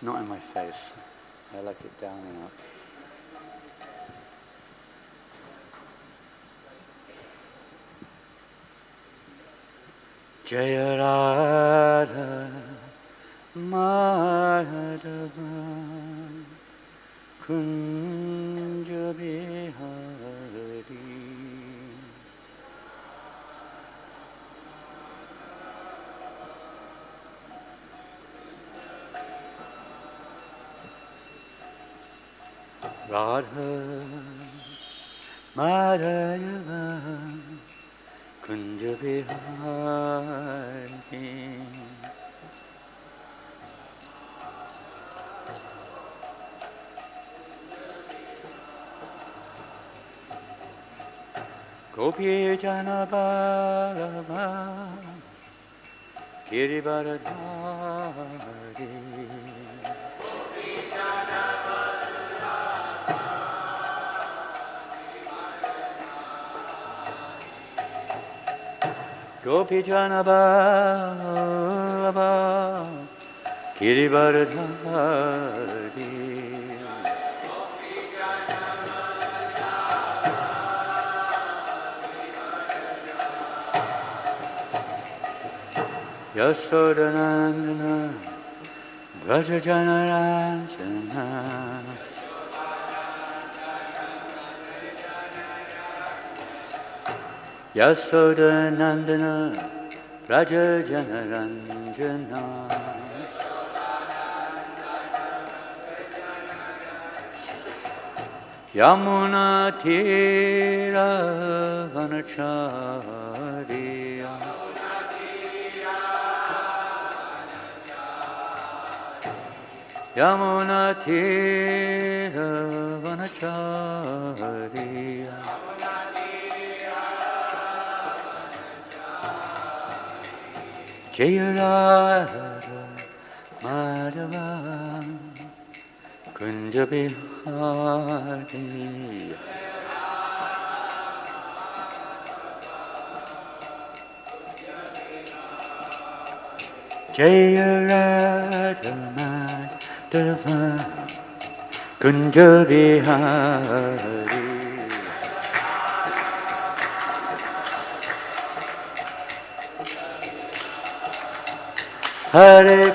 Not in my face. I like it down and up. Jaya Radha Madhava Kunja Bihari Radha Madhava Kunja Bihari Gopi Jana Ballabha Girivardhari Gopi Jana Ballabha Girivardhari Yasodanandana Vrajajanarajana Yasodanandana Vrajajanaranjana Yamuna Tira Vanachariya Yamuna Tira Vanachariya Jaya Radha Madhava Kunja Bihari Jaya Radha Madhava Kunja Bihari Hare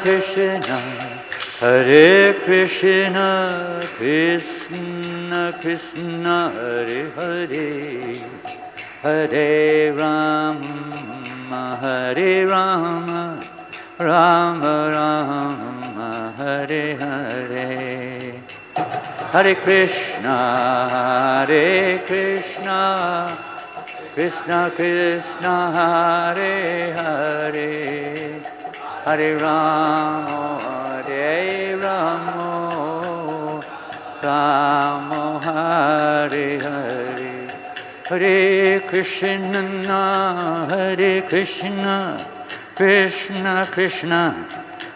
Krishna Krishna Krishna Hare Hare Hare Rama Rama Rama Hare Hare Hare Krishna Krishna Krishna Hare Hare Hare Rama Rama Hare Hare Hare Krishna Krishna Krishna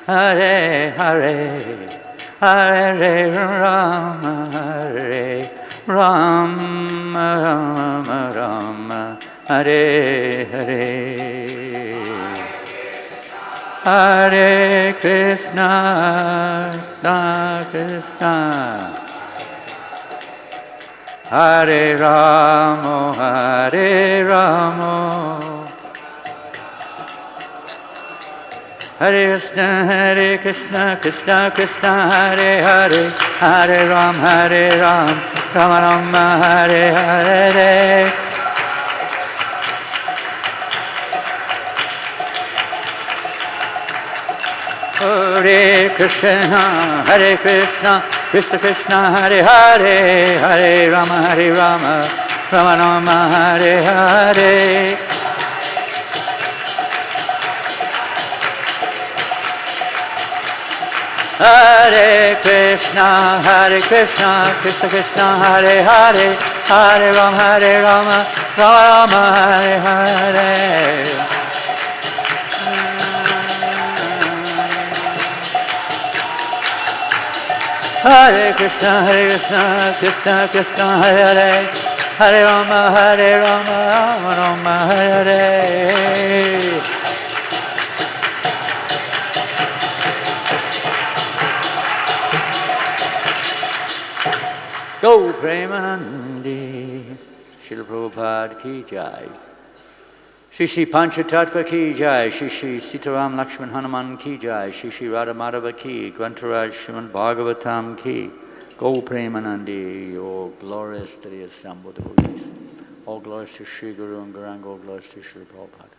Hare Hare Hare Rama Rama Rama Hare Hare Hare Krishna Krishna Hare Rama Hare Krishna Krishna Krishna Hare Hare Hare Ram Rama Rama Hare Hare Hare Krishna Krishna Krishna Hare Hare Hare Rama Rama Rama Hare Hare Hare Krishna Krishna Krishna Hare Hare Hare Rama Rama Rama Hare Hare Hare Krishna Krishna Krishna Hare Hare Hare Rama Rama Hare Hare Go Premanandi. Srila Prabhupada ki jai. Shri Shri Panchatattva ki jai. Shri Shri Sitaram Lakshman Hanuman ki jai. Shri Shri Radha Madhava ki. Grantaraj Srimad Bhagavatam ki. Go Premanandi. All glorious to the assembled devotees. All glories to Shri Guru and Gauranga. All glories to Shri Prabhupada.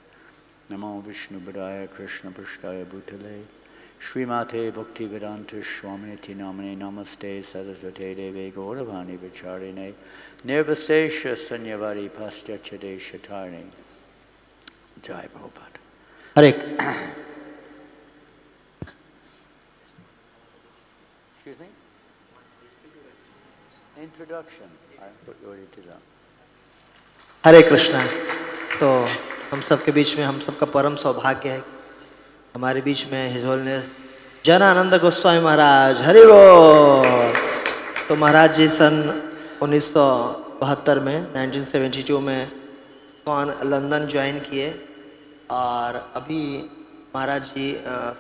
Namo Vishnu Padaya Krishna Prasthaya Bhutale. Srimate Bhakti Vedanta Swamiti Namane Namaste Sarasvate Deve Gauravani Vicharine Nirvasesha Sanyavari Pastyachade Shatarni. Jai Prabhupada. Hare. Excuse me? Introduction. I put you already to that. हरे कृष्णा। तो हम सबके बीच में हम सबका परम सौभाग्य है हमारे बीच में हिज होलीनेस जन आनंद गोस्वामी महाराज। हरि बोल। तो महाराज जी सन 1972 में 1972 में लंदन ज्वाइन किए और अभी महाराज जी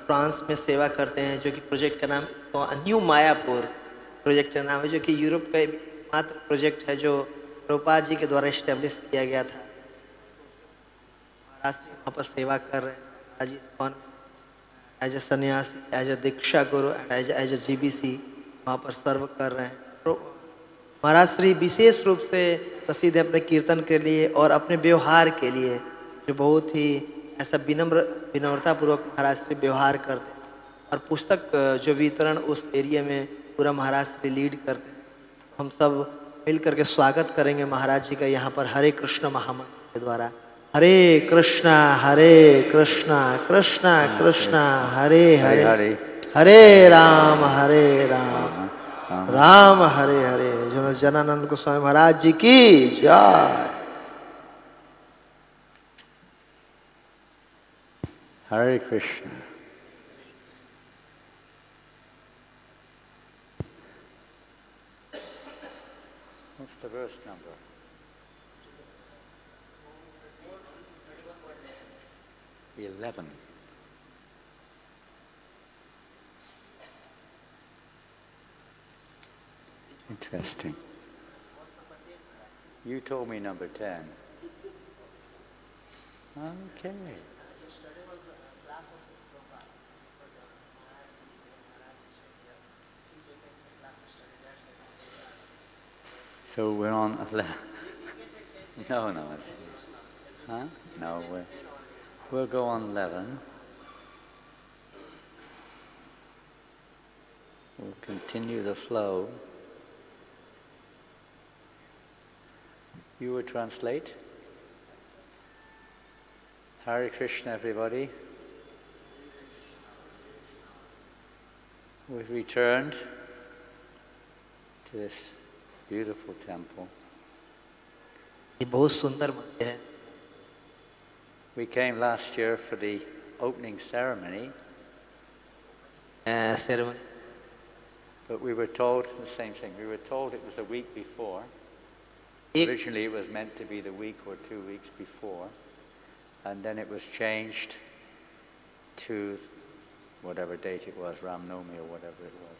फ्रांस में सेवा करते हैं, जो कि प्रोजेक्ट का नाम तो न्यू मायापुर प्रोजेक्ट का नाम है, जो कि यूरोप का एकमात्र प्रोजेक्ट है जो प्रभुपाद जी के द्वारा इस्टेब्लिश किया गया था। महाराज जी वहाँ पर सेवा कर रहे हैं एज ए सन्यासी, as a Diksha Guru and as a GBC वहाँ पर सर्व कर रहे हैं। तो महाराज श्री विशेष रूप से प्रसिद्ध है अपने कीर्तन के लिए और अपने व्यवहार के लिए, जो बहुत ही ऐसा विनम्रता पूर्वक महाराज श्री व्यवहार करते हैं और पुस्तक जो वितरण उस एरिया में पूरा महाराज श्री लीड करते हैं। हम सब मिल करके स्वागत करेंगे महाराज जी का यहाँ पर हरे कृष्ण महामंत्र के द्वारा। हरे कृष्णा कृष्णा कृष्णा हरे हरे, हरे राम राम हरे हरे। जो जनानंद गोस्वामी महाराज जी की जय। Hare Krishna. What's the verse number? The 11. Interesting. You told me number 10. Okay. So we're on 11. No. Huh? No, we'll go on 11. We'll continue the flow. You will translate. Hare Krishna, everybody. We've returned to this beautiful temple. ये बहुत सुंदर मंदिर है। We came last year for the opening ceremony. Ceremony. But we were told the same thing. We were told it was a week before. Originally it was meant to be the week or 2 weeks before. And then it was changed to whatever date it was, Ram Navami or whatever it was.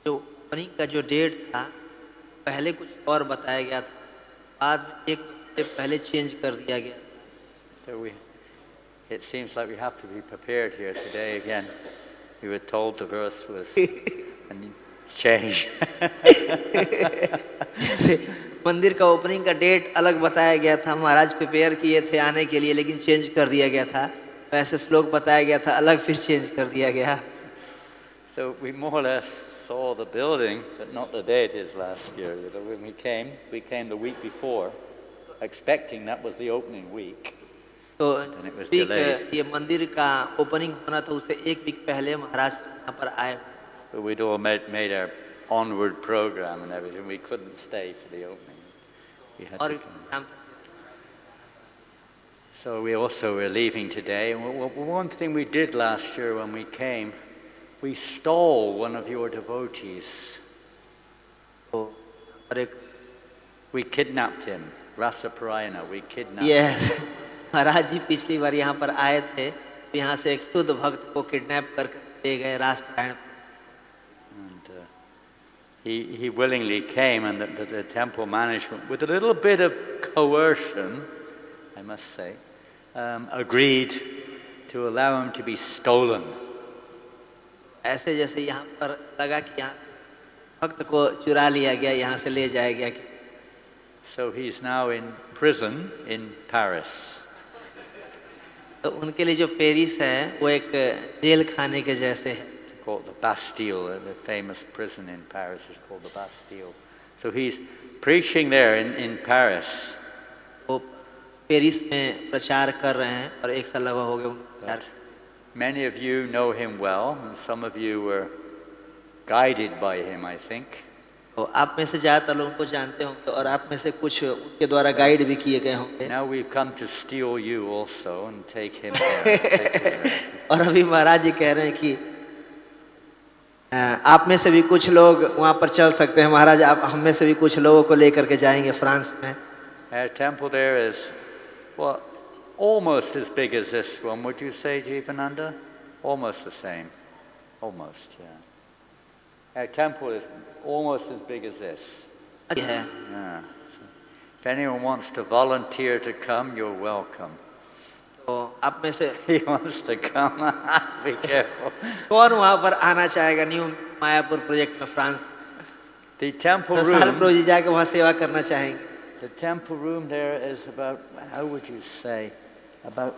जो opening का जो date था पहले कुछ और बताया गया था, बाद में एक हफ्ते पहले चेंज कर दिया गया। So it seems like we have to be prepared here today again. We were told the verse was changed. जैसे मंदिर का ओपनिंग का डेट अलग बताया गया था, महाराज प्रिपेयर किए थे आने के लिए, लेकिन चेंज कर दिया गया था। वैसे श्लोक बताया गया था अलग, फिर चेंज कर दिया गया। So we more or less saw the building, but not the day it is last year. You know, when we came the week before, expecting that was the opening week. तो ये मंदिर का opening होना था, उससे एक week पहले महाराज यहाँ पर आए। But we'd all made our onward program and everything. We couldn't stay for the opening. We had to come. So we also were leaving today. And one thing we did last year when we came, we stole one of your devotees. We kidnapped him, Rasaparayana. We kidnapped him. Yes. महाराज जी पिछली बार यहाँ पर आए थे, यहाँ से एक शुद्ध भक्त को किडनैप करके ले गए रासपारायण। And he willingly came, and the temple management, with a little bit of coercion, I must say, agreed to allow him to be stolen. ऐसे जैसे यहाँ पर लगा कि यहाँ भक्त को चुरा लिया गया, यहाँ से ले जाया गया। So he's now in prison in Paris. तो उनके लिए जो पेरिस है वो एक जेल खाने के जैसे है। Called the Bastille, the famous prison in Paris is called the Bastille. So he's preaching there in Paris. वो पेरिस में प्रचार कर रहे हैं और एक साल लगा हो गया उनको प्रचार। Many of you know him well, and some of you were guided by him, I think. तो आप में से ज़्यादातर लोगों को जानते होंगे और आप में से कुछ उनके द्वारा गाइड भी किए गए होंगे। Now we've come to steal you also and take him there. और अभी महाराज जी कह रहे हैं कि आप में से भी कुछ लोग वहाँ पर चल सकते हैं महाराज, आप हम में से भी कुछ लोगों को लेकर के जाएंगे फ्रांस में। Our temple there is, well, almost as big as this one, would you say, Jivananda? Almost the same. Almost, yeah. Our temple is almost as big as this. है। Yeah. If anyone wants to volunteer to come, you're welcome. तो आप में से He wants to come. Be careful. कौन वहाँ पर आना चाहेगा न्यू मायापुर प्रोजेक्ट में फ्रांस? The temple तो सारे room. प्रभु जी जाके वहाँ सेवा करना चाहेंगे। The temple room there is about, how would you say, about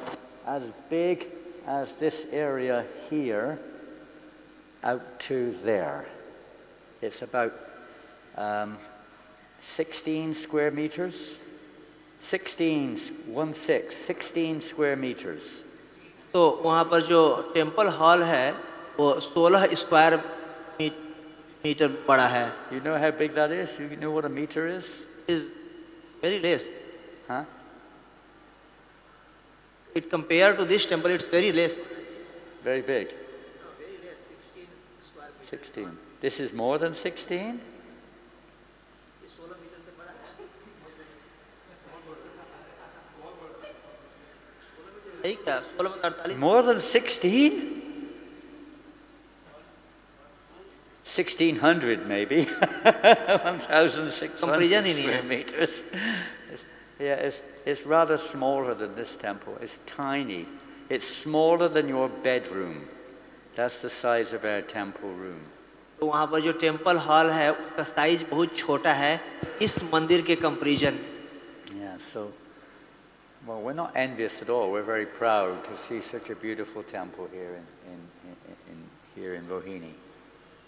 as big as this area here out to there. It's about 16 square meters. 16 square meters. तो वहाँ पर जो टेम्पल हॉल है वो 16 स्क्वायर मीटर बड़ा है। You know how big that is? You know what a meter is? Is very less. Huh? It compared to this temple, it's very less. Very big. 16. This is more than 16? सही क्या? 16 में 48। More than 16? 1600 maybe. 1600 Comparison ही नहीं है। square meters. It's rather smaller than this temple. It's tiny. It's smaller than your bedroom. That's the size of our temple room. तो वहाँ पर जो temple hall है उसका साइज बहुत छोटा है इस मंदिर के comparison. Yeah, so, well, we're not envious at all. We're very proud to see such a beautiful temple here here in Rohini.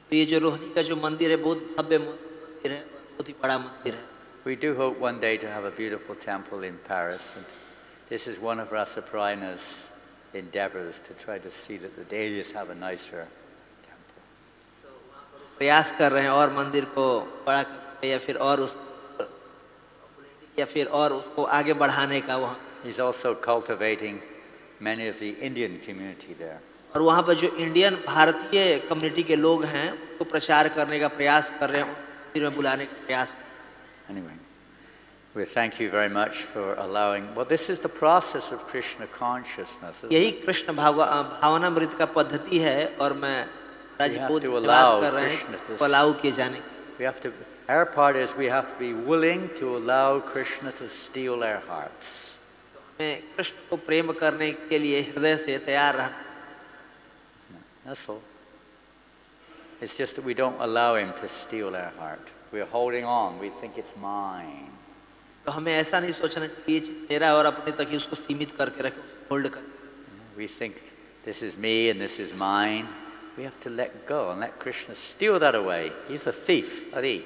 तो ये जो रोहिणी का जो मंदिर है बहुत भव्य मंदिर है, बहुत ही बड़ा मंदिर है। We do hope one day to have a beautiful temple in Paris, and this is one of Rasaprayana's endeavors to try to see that the Delias have a nicer temple. प्रयास कर रहे हैं और मंदिर को बड़ा करने या फिर और उसको आगे बढ़ाने का वहाँ। He's also cultivating many of the Indian community there. और वहाँ पर जो इंडियन भारतीय कम्युनिटी के लोग हैं उसको प्रचार करने का प्रयास कर रहे हैं, मंदिर में बुलाने का प्रयास। Anyway, we thank you very much for allowing. Well, this is the process of Krishna consciousness. यही कृष्ण भावनामृत का पद्धति है और मैं have to बात allow कर रहे Krishna हैं to- अलाउ किए जाने। We have to. Our part is we have to be willing to allow Krishna to steal our hearts. हमें कृष्ण को प्रेम करने के लिए हृदय से तैयार रहना। That's all. It's just that we don't allow him to steal our heart. We're holding on. We think it's mine. तो हमें ऐसा नहीं सोचना चाहिए ये चीज मेरा है और अपने तक ही उसको सीमित करके रखें, होल्ड कर। We think this is me and this is mine. We have to let go and let Krishna steal that away. He's a thief, Hari.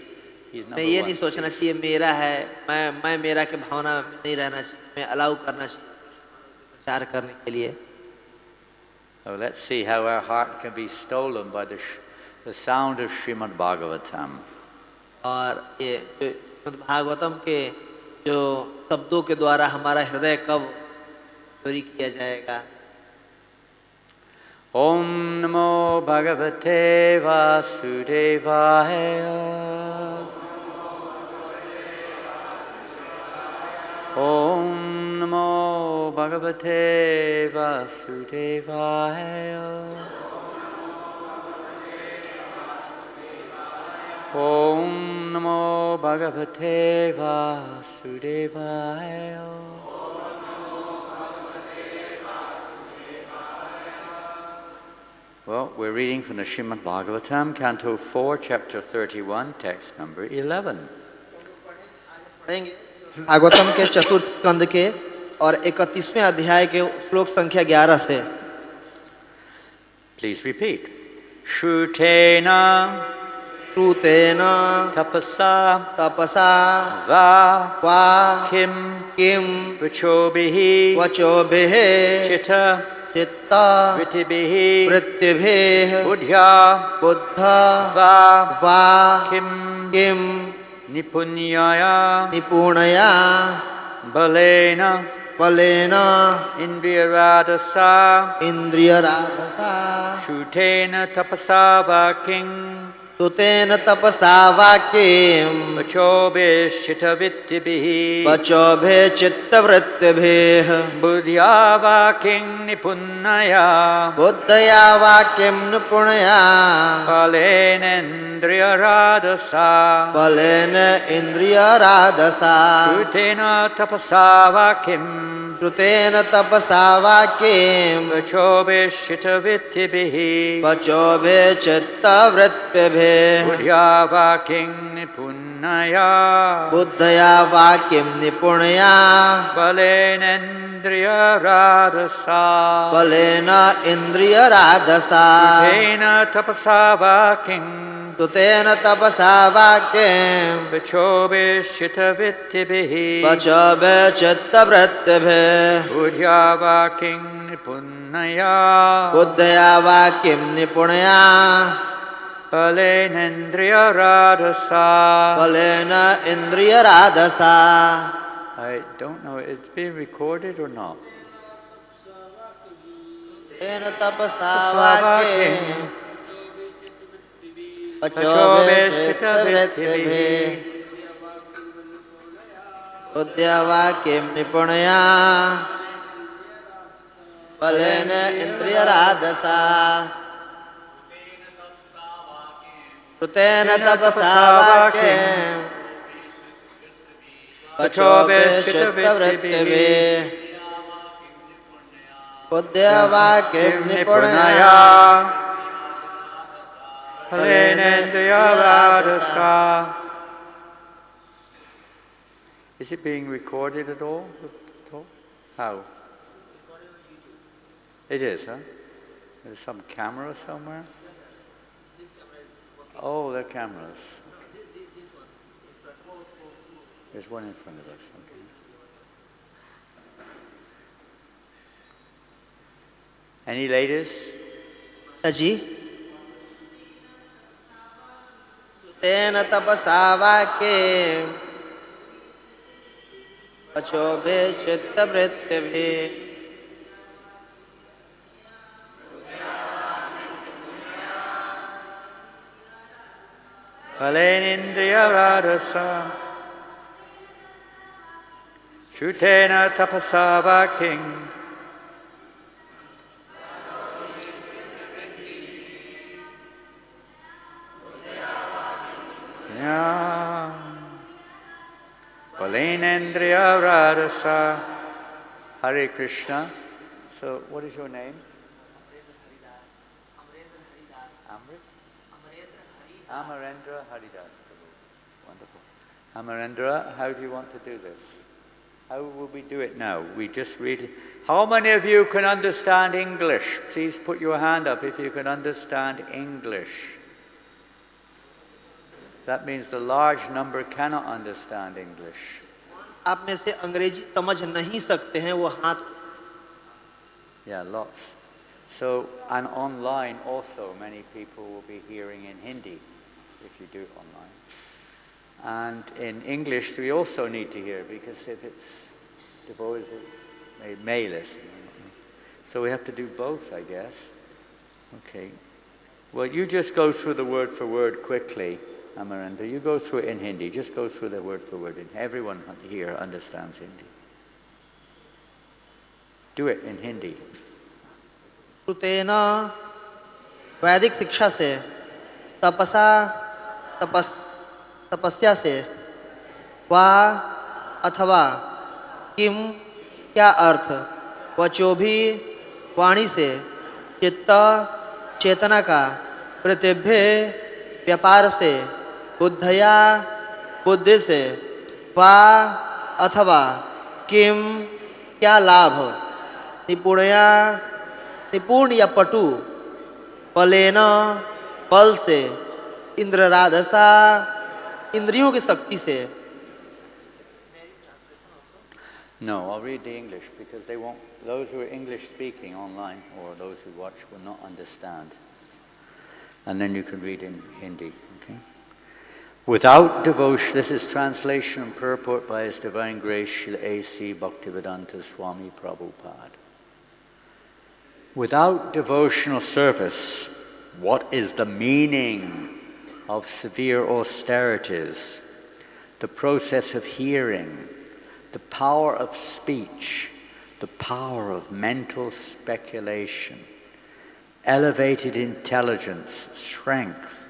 He's number मैं ये one. नहीं सोचना चाहिए मेरा है, मैं मेरा के भावना में नहीं रहना चाहिए, मैं अलाउ करना चाहिए प्रचार करने के लिए। So let's see how our heart can be stolen by the sound of Srimad Bhagavatam. और ये जो श्रीमद् भागवतम के जो शब्दों के द्वारा हमारा हृदय कब चोरी किया जाएगा। Om Namo Bhagavate Vasudevaya. Om Namo Bhagavate Vasudevaya. Om Namo Bhagavate Vasudevaya. Well, we're reading from the Srimad Bhagavatam, Canto 4, Chapter 31, text number 11. पढ़ेंगे भागवतम के चतुर्थ स्कंद के और 31वें अध्याय के श्लोक संख्या 11 से। Please repeat. Shrutena श्रुतेन tapasa तपसा va वा kim किम vachobihi वचोभिः chitta चित्त vrittibihi वृत्तिभिः buddhya बुद्ध va वा kim किम nipunyaya निपुणया balena बलेन indriyaradasa इंद्रियराधसा Shrutena tapasa va kim सुतेन तपसा वाक्यम vachobishchitta vittibihi वचोभिः चित्तवृत्तिभिः buddhya va kim nipunnaya बुद्धया वाक्यम निपुणया Balenendriyaradasa बलेन इंद्रियराधसा Shrutena tapasa va kim श्रुतेन तपसा वाक्यम vachobishchitta vittibihi वचोभिः चित्तवृत्तिभिः buddhya va kim nipunnaya बुद्धया वाक्यम निपुणया Balenendriyaradasa बलेन इंद्रियराधसा Shrutena tapasa va kim सुतेन तपसा वाक्यम vachobishchitta vittibihi वचोभिः चित्तवृत्तिभिः buddhya va kim nipunnaya बुद्धया वाक्यम निपुणया Balenendriyaradasa. बलेन इंद्रियराधसा। I don't know, it's being recorded or not? तेन तपसा वाक्यम Vachobishchitta वचोभिः बुद्धया वाक्यम निपुणया बलेन इंद्रियराधसा सुतेन तपसा वाक्यम वचोभिश्चित्तवृत्तिभिः बुद्धया वाक्यम निपुणया Balenendriyaradasa. Is it being recorded at all? How? It is, huh? There's some camera somewhere? Oh, they're cameras. There's one in front of us. Okay. Any latest? जी तेन तपसा वाक्यम वचोभिश्चित्तवृत्तिभिः Balenendriyaradasa. Shrutena tapasa vaking. Yeah. Balenendriyaradasa. Hare Krishna. So, what is your name? Amrit? Amarendra Haridas. Wonderful. Amarendra, how do you want to do this? How will we do it now? We just read it. How many of you can understand English? Please put your hand up if you can understand English. That means the large number cannot understand English. आप में से अंग्रेजी समझ नहीं सकते हैं वो हाथ। Yeah, lots. So, and online also, many people will be hearing in Hindi if you do it online. And in English, we also need to hear, because if it's devoted, they may listen. So we have to do both, I guess. Okay. Well, you just go through the word for word quickly, Amarendra. You go through it in Hindi. Just go through the word for word. Everyone here understands Hindi. Do it in Hindi. श्रुतेन वैदिक शिक्षा से तपसा तपस्या से, वा अथवा किम क्या अर्थ, वचो भी वाणी से, चित्त चेतना का, प्रतिभ्य व्यापार से, बुद्धया बुद्धि से, वा अथवा किम क्या लाभ, निपुणया निपुण या पटु, बलेन बल से, इंद्रराधसा इंद्रियों की शक्ति से. No, I'll read the English because they won't. Those who are English speaking online or those who watch will not understand. And then you can read in Hindi. Okay. Without devotion, this is translation and purport by His Divine Grace Srila A.C. Bhaktivedanta Swami Prabhupada. Without devotional service, what is the meaning of severe austerities, the process of hearing, the power of speech, the power of mental speculation, elevated intelligence, strength,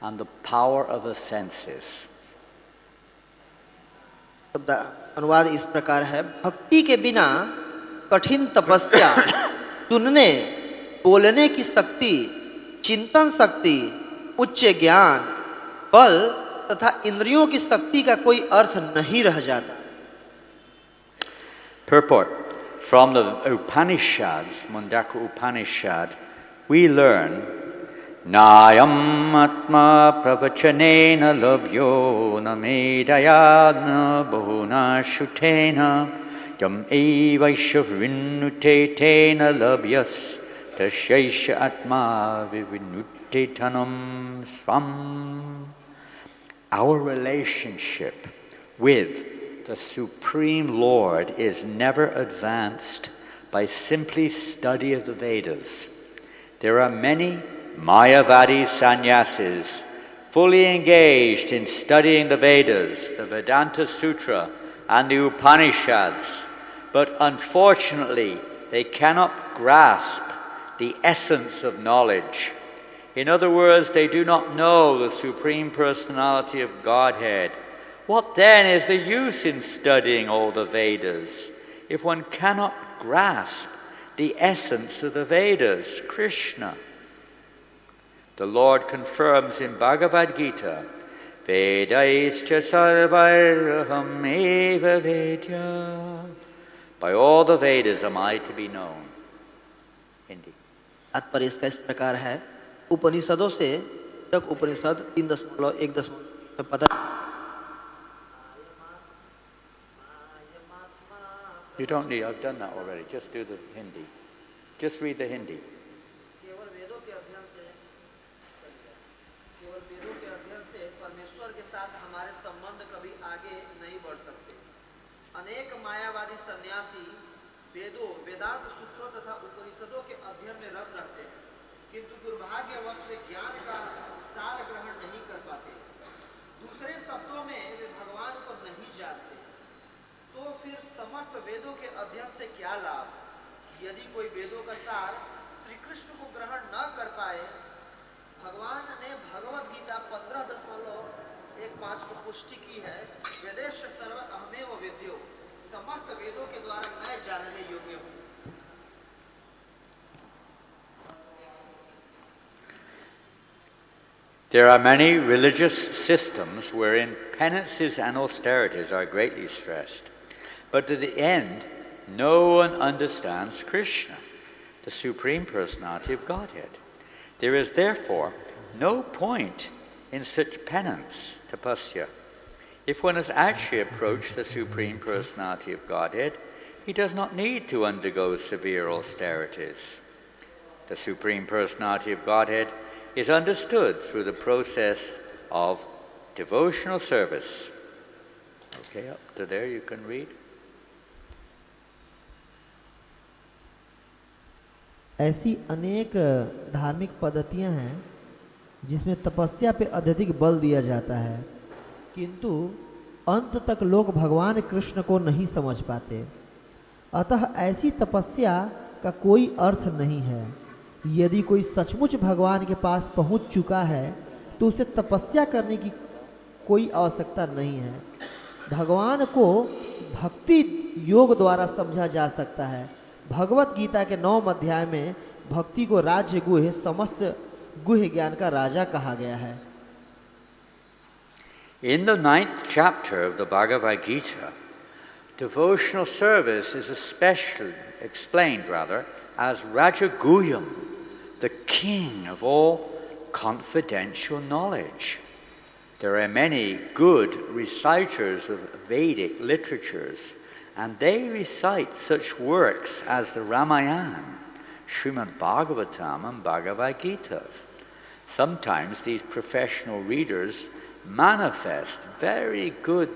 and the power of the senses? शब्द अनुवाद इस प्रकार है. भक्ति के बिना कठिन तपस्या, सुनने बोलने की शक्ति, चिंतन शक्ति, उच्च ज्ञान, बल तथा इंद्रियों की शक्ति का कोई अर्थ नहीं रह जाता. Purport. From the Upanishads, Mundaka Upanishad, we learn Nayam Atma Pravachanena Labhyo Namedaya Bahuna Shutena Yam Evaisha Vinutetena Labhyas Tashaisha Atma Vivinutetanam Swam. Our relationship with the Supreme Lord is never advanced by simply study of the Vedas. There are many Mayavadi sannyasis fully engaged in studying the Vedas, the Vedanta Sutra, and the Upanishads, but unfortunately they cannot grasp the essence of knowledge. In other words, they do not know the Supreme Personality of Godhead. What then is the use in studying all the Vedas if one cannot grasp the essence of the Vedas, Krishna? The Lord confirms in Bhagavad Gita, Vedaischa sarvaraham eva vedya. By all the Vedas am I to be known. Hindi. तात्पर्य इसका इस प्रकार है. उपनिषदों से तक उपनिषद 3.1 में पता. You don't need, I've done that already. Just do the Hindi. Just read the Hindi. केवल वेदों के अध्ययन से परमेश्वर के साथ हमारे संबंध कभी आगे नहीं बढ़ सकते. अनेक मायावादी सन्यासी वेदों, वेदांत सूत्रों तथा उपनिषदों के अध्ययन में रत रखते हैं, किंतु दुर्भाग्यवश वे ज्ञान का सार ग्रहण नहीं कर पाते. दूसरे शब्दों में वे भगवान को नहीं जानते. तो फिर समस्त वेदों के अध्ययन से क्या लाभ? यदि कोई वेदों का सार श्री कृष्ण को ग्रहण न कर पाए. भगवान ने भगवद गीता 15.15 को पुष्टि की है. वेदेश सर्व अहमेव वेद्यो, समस्त वेदों के द्वारा मैं जानने योग्य हूँ. There are many religious systems wherein penances and austerities are greatly stressed. But at the end, no one understands Krishna, the Supreme Personality of Godhead. There is therefore no point in such penance, tapasya. If one has actually approached the Supreme Personality of Godhead, he does not need to undergo severe austerities. The Supreme Personality of Godhead is understood through the process of devotional service. Okay, up to there you can read. ऐसी अनेक धार्मिक पद्धतियां हैं जिसमें तपस्या पे अत्यधिक बल दिया जाता है, किंतु अंत तक लोग भगवान कृष्ण को नहीं समझ पाते. अतः ऐसी तपस्या का कोई अर्थ नहीं है. यदि कोई सचमुच भगवान के पास पहुंच चुका है तो उसे तपस्या करने की कोई आवश्यकता नहीं है। भगवान को भक्ति योग द्वारा समझा जा सकता है। भगवत गीता के 9 अध्याय में भक्ति को राज्य गुह्य समस्त गुह्य ज्ञान का राजा कहा गया है। In the 9th chapter of the Bhagavad Gita, devotional service is especially explained as Rajaguhyam, the king of all confidential knowledge. There are many good reciters of Vedic literatures, and they recite such works as the Ramayana, Srimad Bhagavatam, and Bhagavad Gita. Sometimes these professional readers manifest very good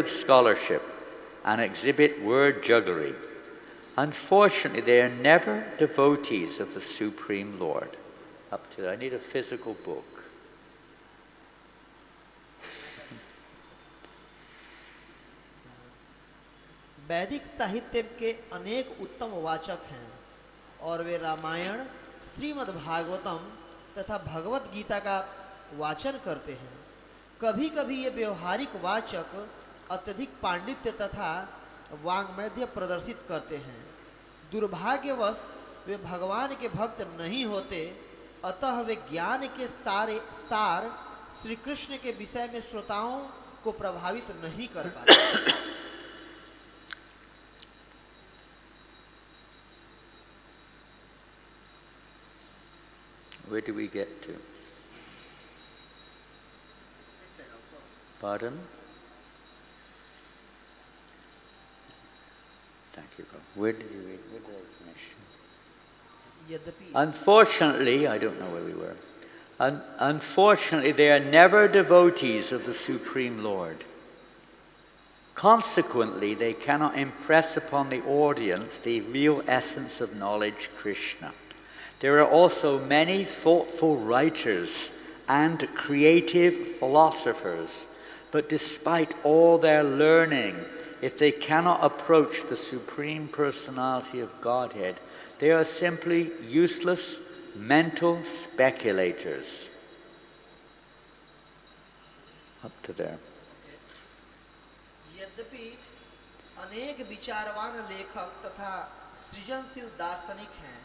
scholarship and exhibit word jugglery. Unfortunately, they are never devotees of the Supreme Lord. Up to that, I need a physical book. वैदिक साहित्य के अनेक उत्तम वाचक हैं और वे रामायण, श्रीमद् भागवतम तथा भगवत गीता का वाचन करते हैं। कभी कभी ये व्यवहारिक वाचक अत्यधिक पांडित्य तथा वाङ्मय प्रदर्शित करते हैं। दुर्भाग्यवश वे भगवान के भक्त नहीं होते, अतः वे ज्ञान के सार श्री कृष्ण के विषय में श्रोताओं को प्रभावित नहीं कर पाते। Where do we get to? Pardon? Thank you, God. Where did you read? Where did I finish? Unfortunately, I don't know where we were. Unfortunately, they are never devotees of the Supreme Lord. Consequently, they cannot impress upon the audience the real essence of knowledge, Krishna. There are also many thoughtful writers and creative philosophers, but despite all their learning, if they cannot approach the Supreme Personality of Godhead, they are simply useless mental speculators. Up to there. यद्यपि अनेक विचारवान लेखक तथा सृजनशील दार्शनिक हैं,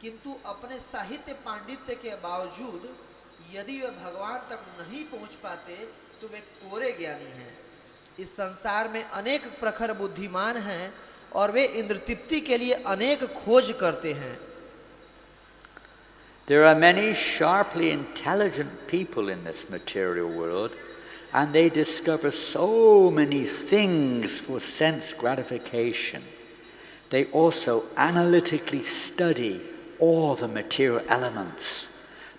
किंतु अपने साहित्य पांडित्य के बावजूद यदि वे भगवान तक नहीं पहुंच पाते तो वे कोरे ज्ञानी हैं। इस संसार में अनेक प्रखर बुद्धिमान हैं और वे इंद्र तृप्ति के लिए अनेक खोज करते हैं। There are many sharply intelligent people in this material world, and they discover so many things for sense gratification. They also analytically study all the material elements,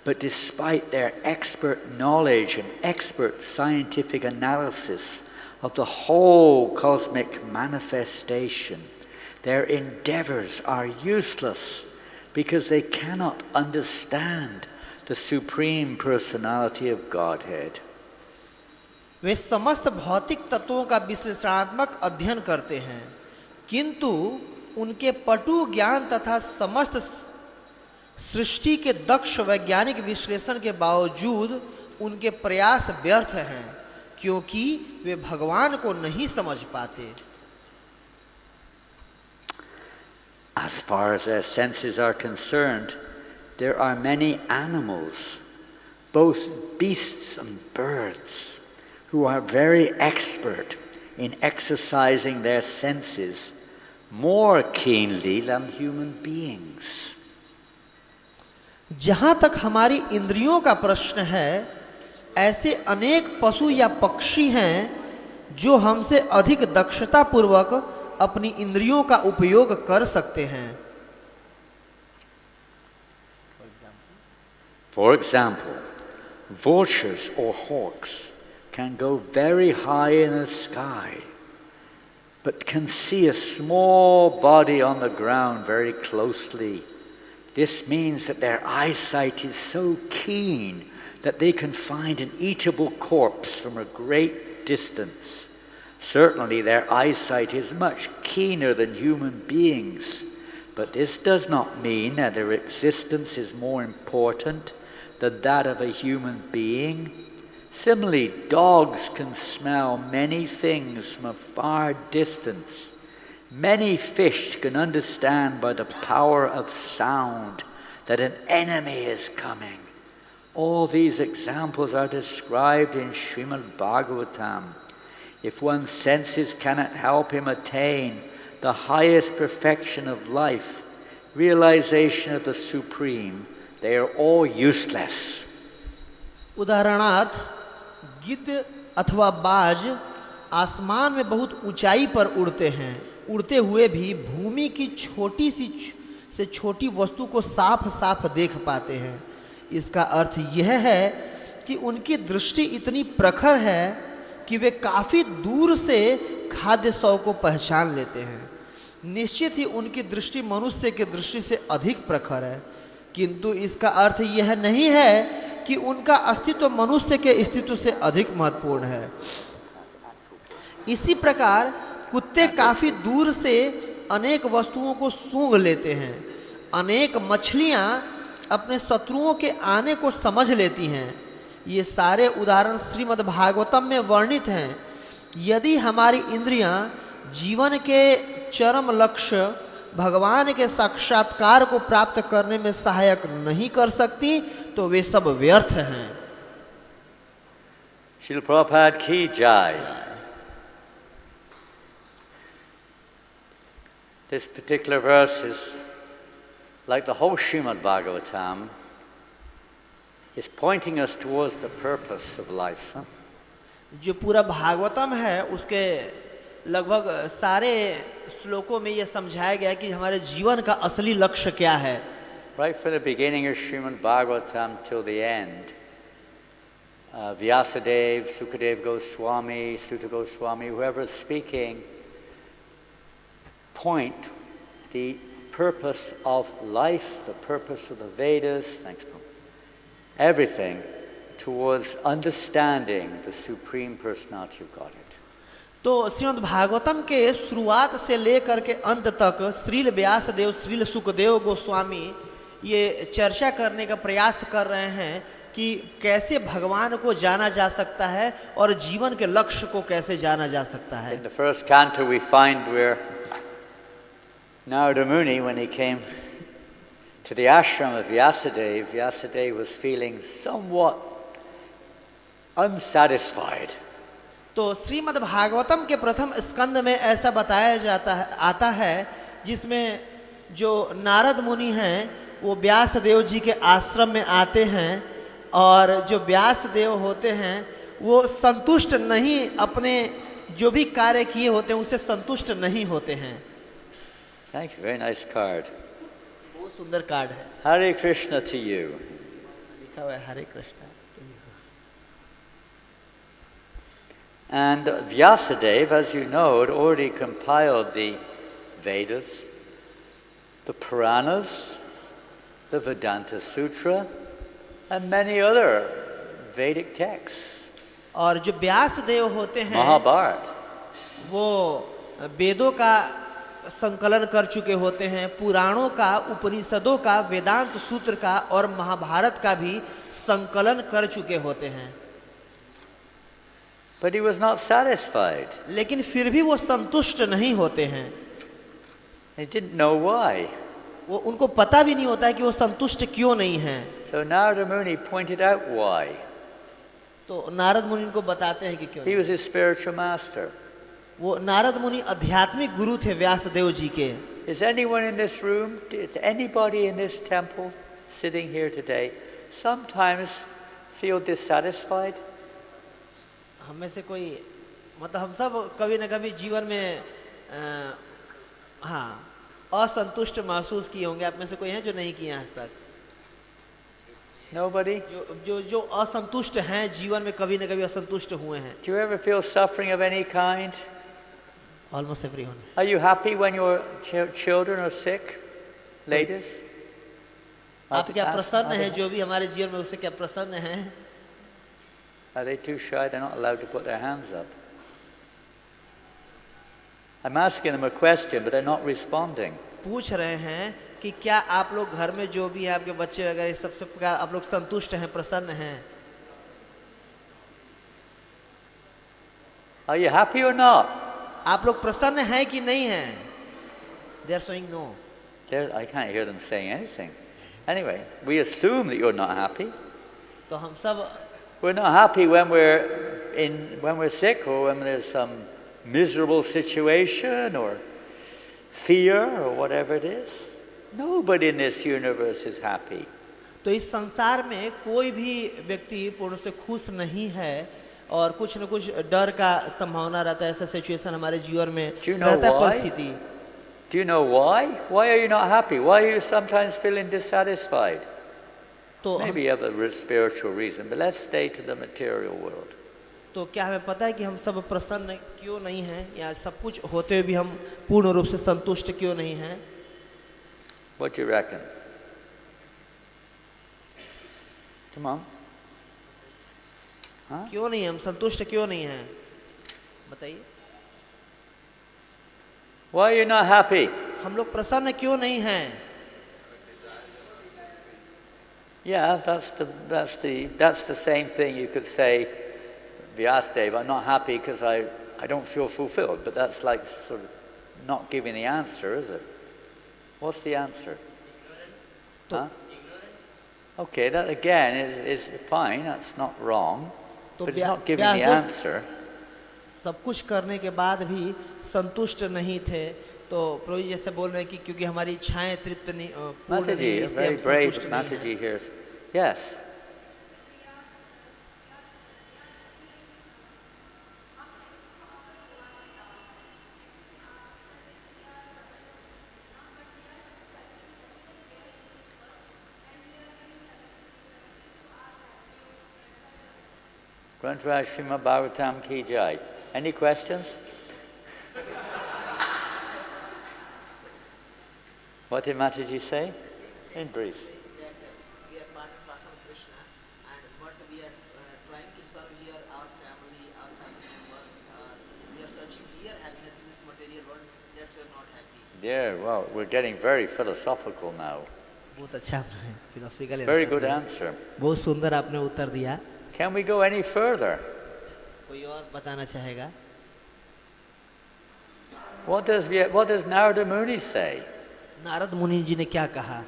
but despite their expert knowledge and expert scientific analysis of the whole cosmic manifestation, their endeavors are useless because they cannot understand the Supreme Personality of Godhead. वे समस्त भौतिक तत्वों का विश्लेषणात्मक अध्ययन करते हैं, किंतु उनके पटु ज्ञान तथा समस्त सृष्टि के दक्ष वैज्ञानिक विश्लेषण के बावजूद उनके प्रयास व्यर्थ हैं, क्योंकि वे भगवान को नहीं समझ पाते। As far as their senses are concerned, there are many animals, both beasts and birds, who are very expert in exercising their senses more keenly than human beings. जहां तक हमारी इंद्रियों का प्रश्न है, ऐसे अनेक पशु या पक्षी हैं जो हमसे अधिक दक्षता पूर्वक अपनी इंद्रियों का उपयोग कर सकते हैं। For example, vultures or hawks can go very high in the sky, but can see a small body on the ground very closely. This means that their eyesight is so keen that they can find an eatable corpse from a great distance. Certainly their eyesight is much keener than human beings, but this does not mean that their existence is more important than that of a human being. Similarly, dogs can smell many things from a far distance. Many fish can understand by the power of sound that an enemy is coming. All these examples are described in Srimad Bhagavatam. If one's senses cannot help him attain the highest perfection of life, realization of the Supreme, they are all useless. उदाहरणार्थ गिद्ध अथवा बाज आसमान में बहुत ऊंचाई पर उड़ते हैं, उड़ते हुए भी भूमि की छोटी सी से छोटी वस्तु को साफ साफ देख पाते हैं। इसका अर्थ यह है कि उनकी दृष्टि इतनी प्रखर है कि वे काफी दूर से खाद्य शव को पहचान लेते हैं। निश्चित ही उनकी दृष्टि मनुष्य की दृष्टि से अधिक प्रखर है, किंतु इसका अर्थ यह नहीं है कि उनका अस्तित्व मनुष्य के अस्तित्व से अधिक महत्वपूर्ण है। इसी प्रकार कुत्ते काफी दूर से अनेक वस्तुओं को सूंघ लेते हैं। अनेक मछलियां अपने शत्रुओं के आने को समझ लेती हैं। ये सारे उदाहरण श्रीमद् भागवतम में वर्णित हैं। यदि हमारी इंद्रियां जीवन के चरम लक्ष्य भगवान के साक्षात्कार को प्राप्त करने में सहायक नहीं कर सकती तो वे सब व्यर्थ हैं। Srila Prabhupada ki jai. This particular verse is like the whole Srimad Bhagavatam, is pointing us towards the purpose of life. जो पूरा भागवतम है उसके लगभग सारे श्लोकों में यह समझाया गया कि हमारे जीवन का असली लक्ष्य क्या है। Right from the beginning of Srimad Bhagavatam till the end, Vyasadeva, Sukadeva Goswami, Suta Goswami, whoever is speaking, point the purpose of life, the purpose of the Vedas, everything towards understanding the Supreme Personality of Godhead. तो श्रीमद् भागवतम के शुरुआत से लेकर के अंत तक श्रील व्यासदेव, श्रील सुखदेव गोस्वामी ये चर्चा करने का प्रयास कर रहे हैं कि कैसे भगवान को जाना जा सकता है और जीवन के लक्ष्य को कैसे जाना जा सकता है। In the first canto we find where Narada Muni, when he came to the ashram of Vyasadeva, Vyasadeva was feeling somewhat unsatisfied. तो श्रीमद् भागवतम के प्रथम स्कंद में ऐसा बताया जाता है, आता है, जिसमें जो नारद मुनि हैं वो व्यासदेव जी के आश्रम में आते हैं और जो व्यासदेव होते हैं वो संतुष्ट नहीं, अपने जो भी कार्य किए होते हैं उससे संतुष्ट नहीं होते हैं। Thank you, very nice card. बहुत सुंदर कार्ड है। Hare Krishna to you. लिखा हुआ है हरे Krishna. And Vyasadeva, as you know, had already compiled the Vedas, the Puranas, the Vedanta Sutra, and many other Vedic texts. और जो व्यासदेव होते हैं Mahabharata. वो वेदों का संकलन कर चुके होते हैं, पुराणों का, उपनिषदों का, वेदांत सूत्र का और महाभारत का भी संकलन कर चुके होते हैं। But he was not satisfied. लेकिन फिर भी वो संतुष्ट नहीं होते हैं। He didn't know why. वो उनको पता भी नहीं होता है कि वो संतुष्ट क्यों नहीं हैं। So Narada Muni pointed out why. तो नारद मुनि इनको बताते हैं कि क्यों। He was his spiritual master. वो नारद मुनि आध्यात्मिक गुरु थे व्यासदेव जी के। Is anyone in this room, is anybody in this temple sitting here today, sometimes feel dissatisfied? हम में से कोई, मतलब हम सब कभी न कभी जीवन में असंतुष्ट महसूस किए होंगे। आप में से कोई है जो नहीं किए आज तक? Nobody? जो असंतुष्ट हैं, जीवन में कभी न कभी असंतुष्ट हुए हैं। Do you ever feel suffering of any kind? Almost everyone. Are you happy when your children are sick? Ladies? आप क्या प्रसन्न हैं जो भी हमारे जीवन में, उससे क्या प्रसन्न हैं? Are they too shy? They're not allowed to put their hands up. I'm asking them a question, but they're not responding. पूछ रहे हैं कि क्या आप लोग घर में जो भी है, आपके बच्चे वगैरह सबसे आप लोग संतुष्ट हैं, प्रसन्न हैं? Are you happy or not? आप लोग प्रसन्न हैं कि नहीं हैं? They are saying no. I can't hear them saying anything. Anyway, we assume that you're not happy. तो हम सब We're not happy when we're sick or when there's some miserable situation or fear or whatever it is. Nobody in this universe is happy. तो इस संसार में कोई भी व्यक्ति पूर्ण से खुश नहीं है और कुछ न कुछ डर का संभावना रहता है। ऐसा सिचुएशन हमारे जीवन में रहता है परिस्थिति। Do you know why? Why are you not happy? Why are you sometimes feeling dissatisfied? Maybe you have a spiritual reason, but let's stay to the material world. तो क्या हमें पता है कि हम सब प्रसन्न क्यों नहीं हैं या सब कुछ होते हुए भी हम पूर्ण रूप से संतुष्ट क्यों नहीं हैं? What do you reckon? Come on. Huh? क्यों नहीं हम संतुष्ट क्यों नहीं हैं? बताइए। Why are you not happy? हम लोग प्रसन्न क्यों नहीं हैं? Yeah, that's the same thing you could say. Vyasadeva, I'm not happy because I don't feel fulfilled, but that's like sort of not giving the answer, is it? What's the answer? Huh? Okay, that again is fine. That's not wrong, but it's not giving the answer. सब कुछ करने के बाद भी संतुष्ट नहीं थे, तो प्रभु जी जैसे बोल रहे हैं कि क्योंकि हमारी इच्छाएं तृप्त नहीं पूर्ण नहीं, इसलिए हम संतुष्ट नहीं हैं। Yes. Granthraj Srimad Bhagavatam ki jai. Any questions? What did Mataji say? In brief. We are part and parcel of Krishna, and what we are trying to serve here, our family members, we are searching here happiness in this material world. That's we are not happy. Yeah, well, we're getting very philosophical now. बहुत अच्छा आपने philosophical Very good answer. बहुत सुंदर आपने उत्तर दिया। Can we go any further? कोई और बताना चाहेगा? What does Narada Muni say? Narad मुनि जी ने क्या कहा?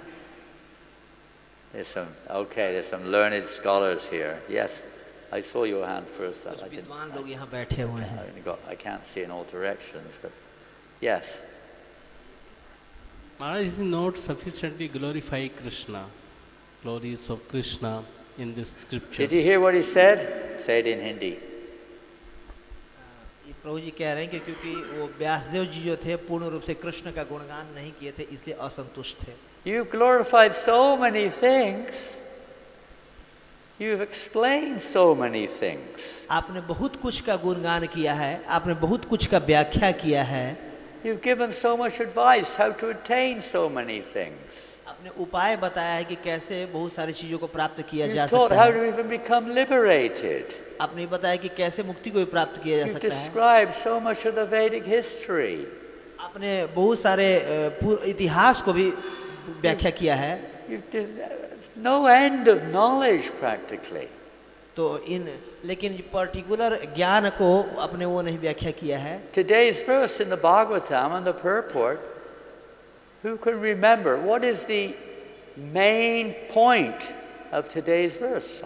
There's some learned scholars here. Yes, I saw your hand first. कुछ विद्वान लोग यहाँ बैठे हुए हैं। I can't see in all directions, but yes. Maharaj is not sufficiently glorify Krishna, glories of Krishna in this scripture. Did you hear what he said? Say it in Hindi. प्रभु जी कह रहे हैं कि क्योंकि वो व्यासदेव जी जो थे पूर्ण रूप से कृष्ण का गुणगान नहीं किए थे, इसलिए असंतुष्ट थे। You've glorified so many things. You've explained so many things. आपने बहुत कुछ का गुणगान किया है, आपने बहुत कुछ का व्याख्या किया है। You've given so much advice how to attain so many things. आपने उपाय बताया है कि कैसे बहुत सारी चीजों को प्राप्त किया जा You've taught सकता how है। to even become liberated. आपने बताया कि कैसे मुक्ति को भी प्राप्त किया जा You've सकता है। described so much of the Vedic history. आपने बहुत सारे इतिहास को भी व्याख्या किया है। No end of knowledge practically. तो लेकिन पर्टिकुलर ज्ञान को अपने वो नहीं व्याख्या किया है। Today's verse in the Bhagavatam and the purport, who can remember what is the main point of today's verse?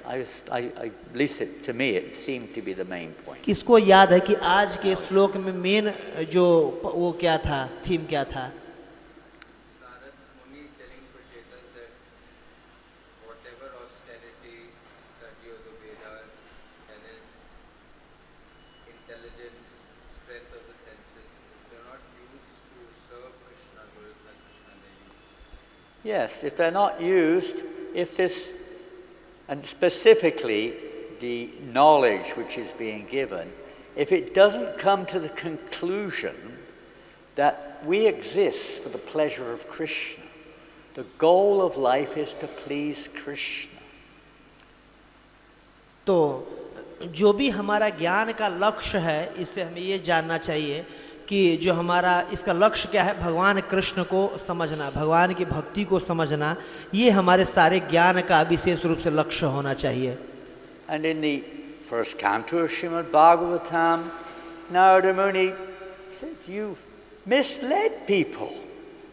At least to me, it seemed to be the main point. किसको याद है कि आज के श्लोक में मेन जो वो क्या था, थीम क्या था? Narad Muni is telling Prachetas that whatever austerity, study of the Vedas, penance, intelligence, strength of the senses, if they're not used to serve Krishna, glorify Krishna, they use. Yes, if they're not used, if this, and specifically the knowledge which is being given, if it doesn't come to the conclusion that we exist for the pleasure of Krishna, the goal of life is to please Krishna. तो जो भी हमारा ज्ञान का लक्ष्य है, इससे हमें ये जानना चाहिए कि जो हमारा इसका लक्ष्य क्या है, भगवान कृष्ण को समझना, भगवान की भक्ति को समझना, ये हमारे सारे ज्ञान का विशेष रूप से लक्ष्य होना चाहिए। And in the first canto of Srimad Bhagavatam, Narada Muni said, "You've misled people."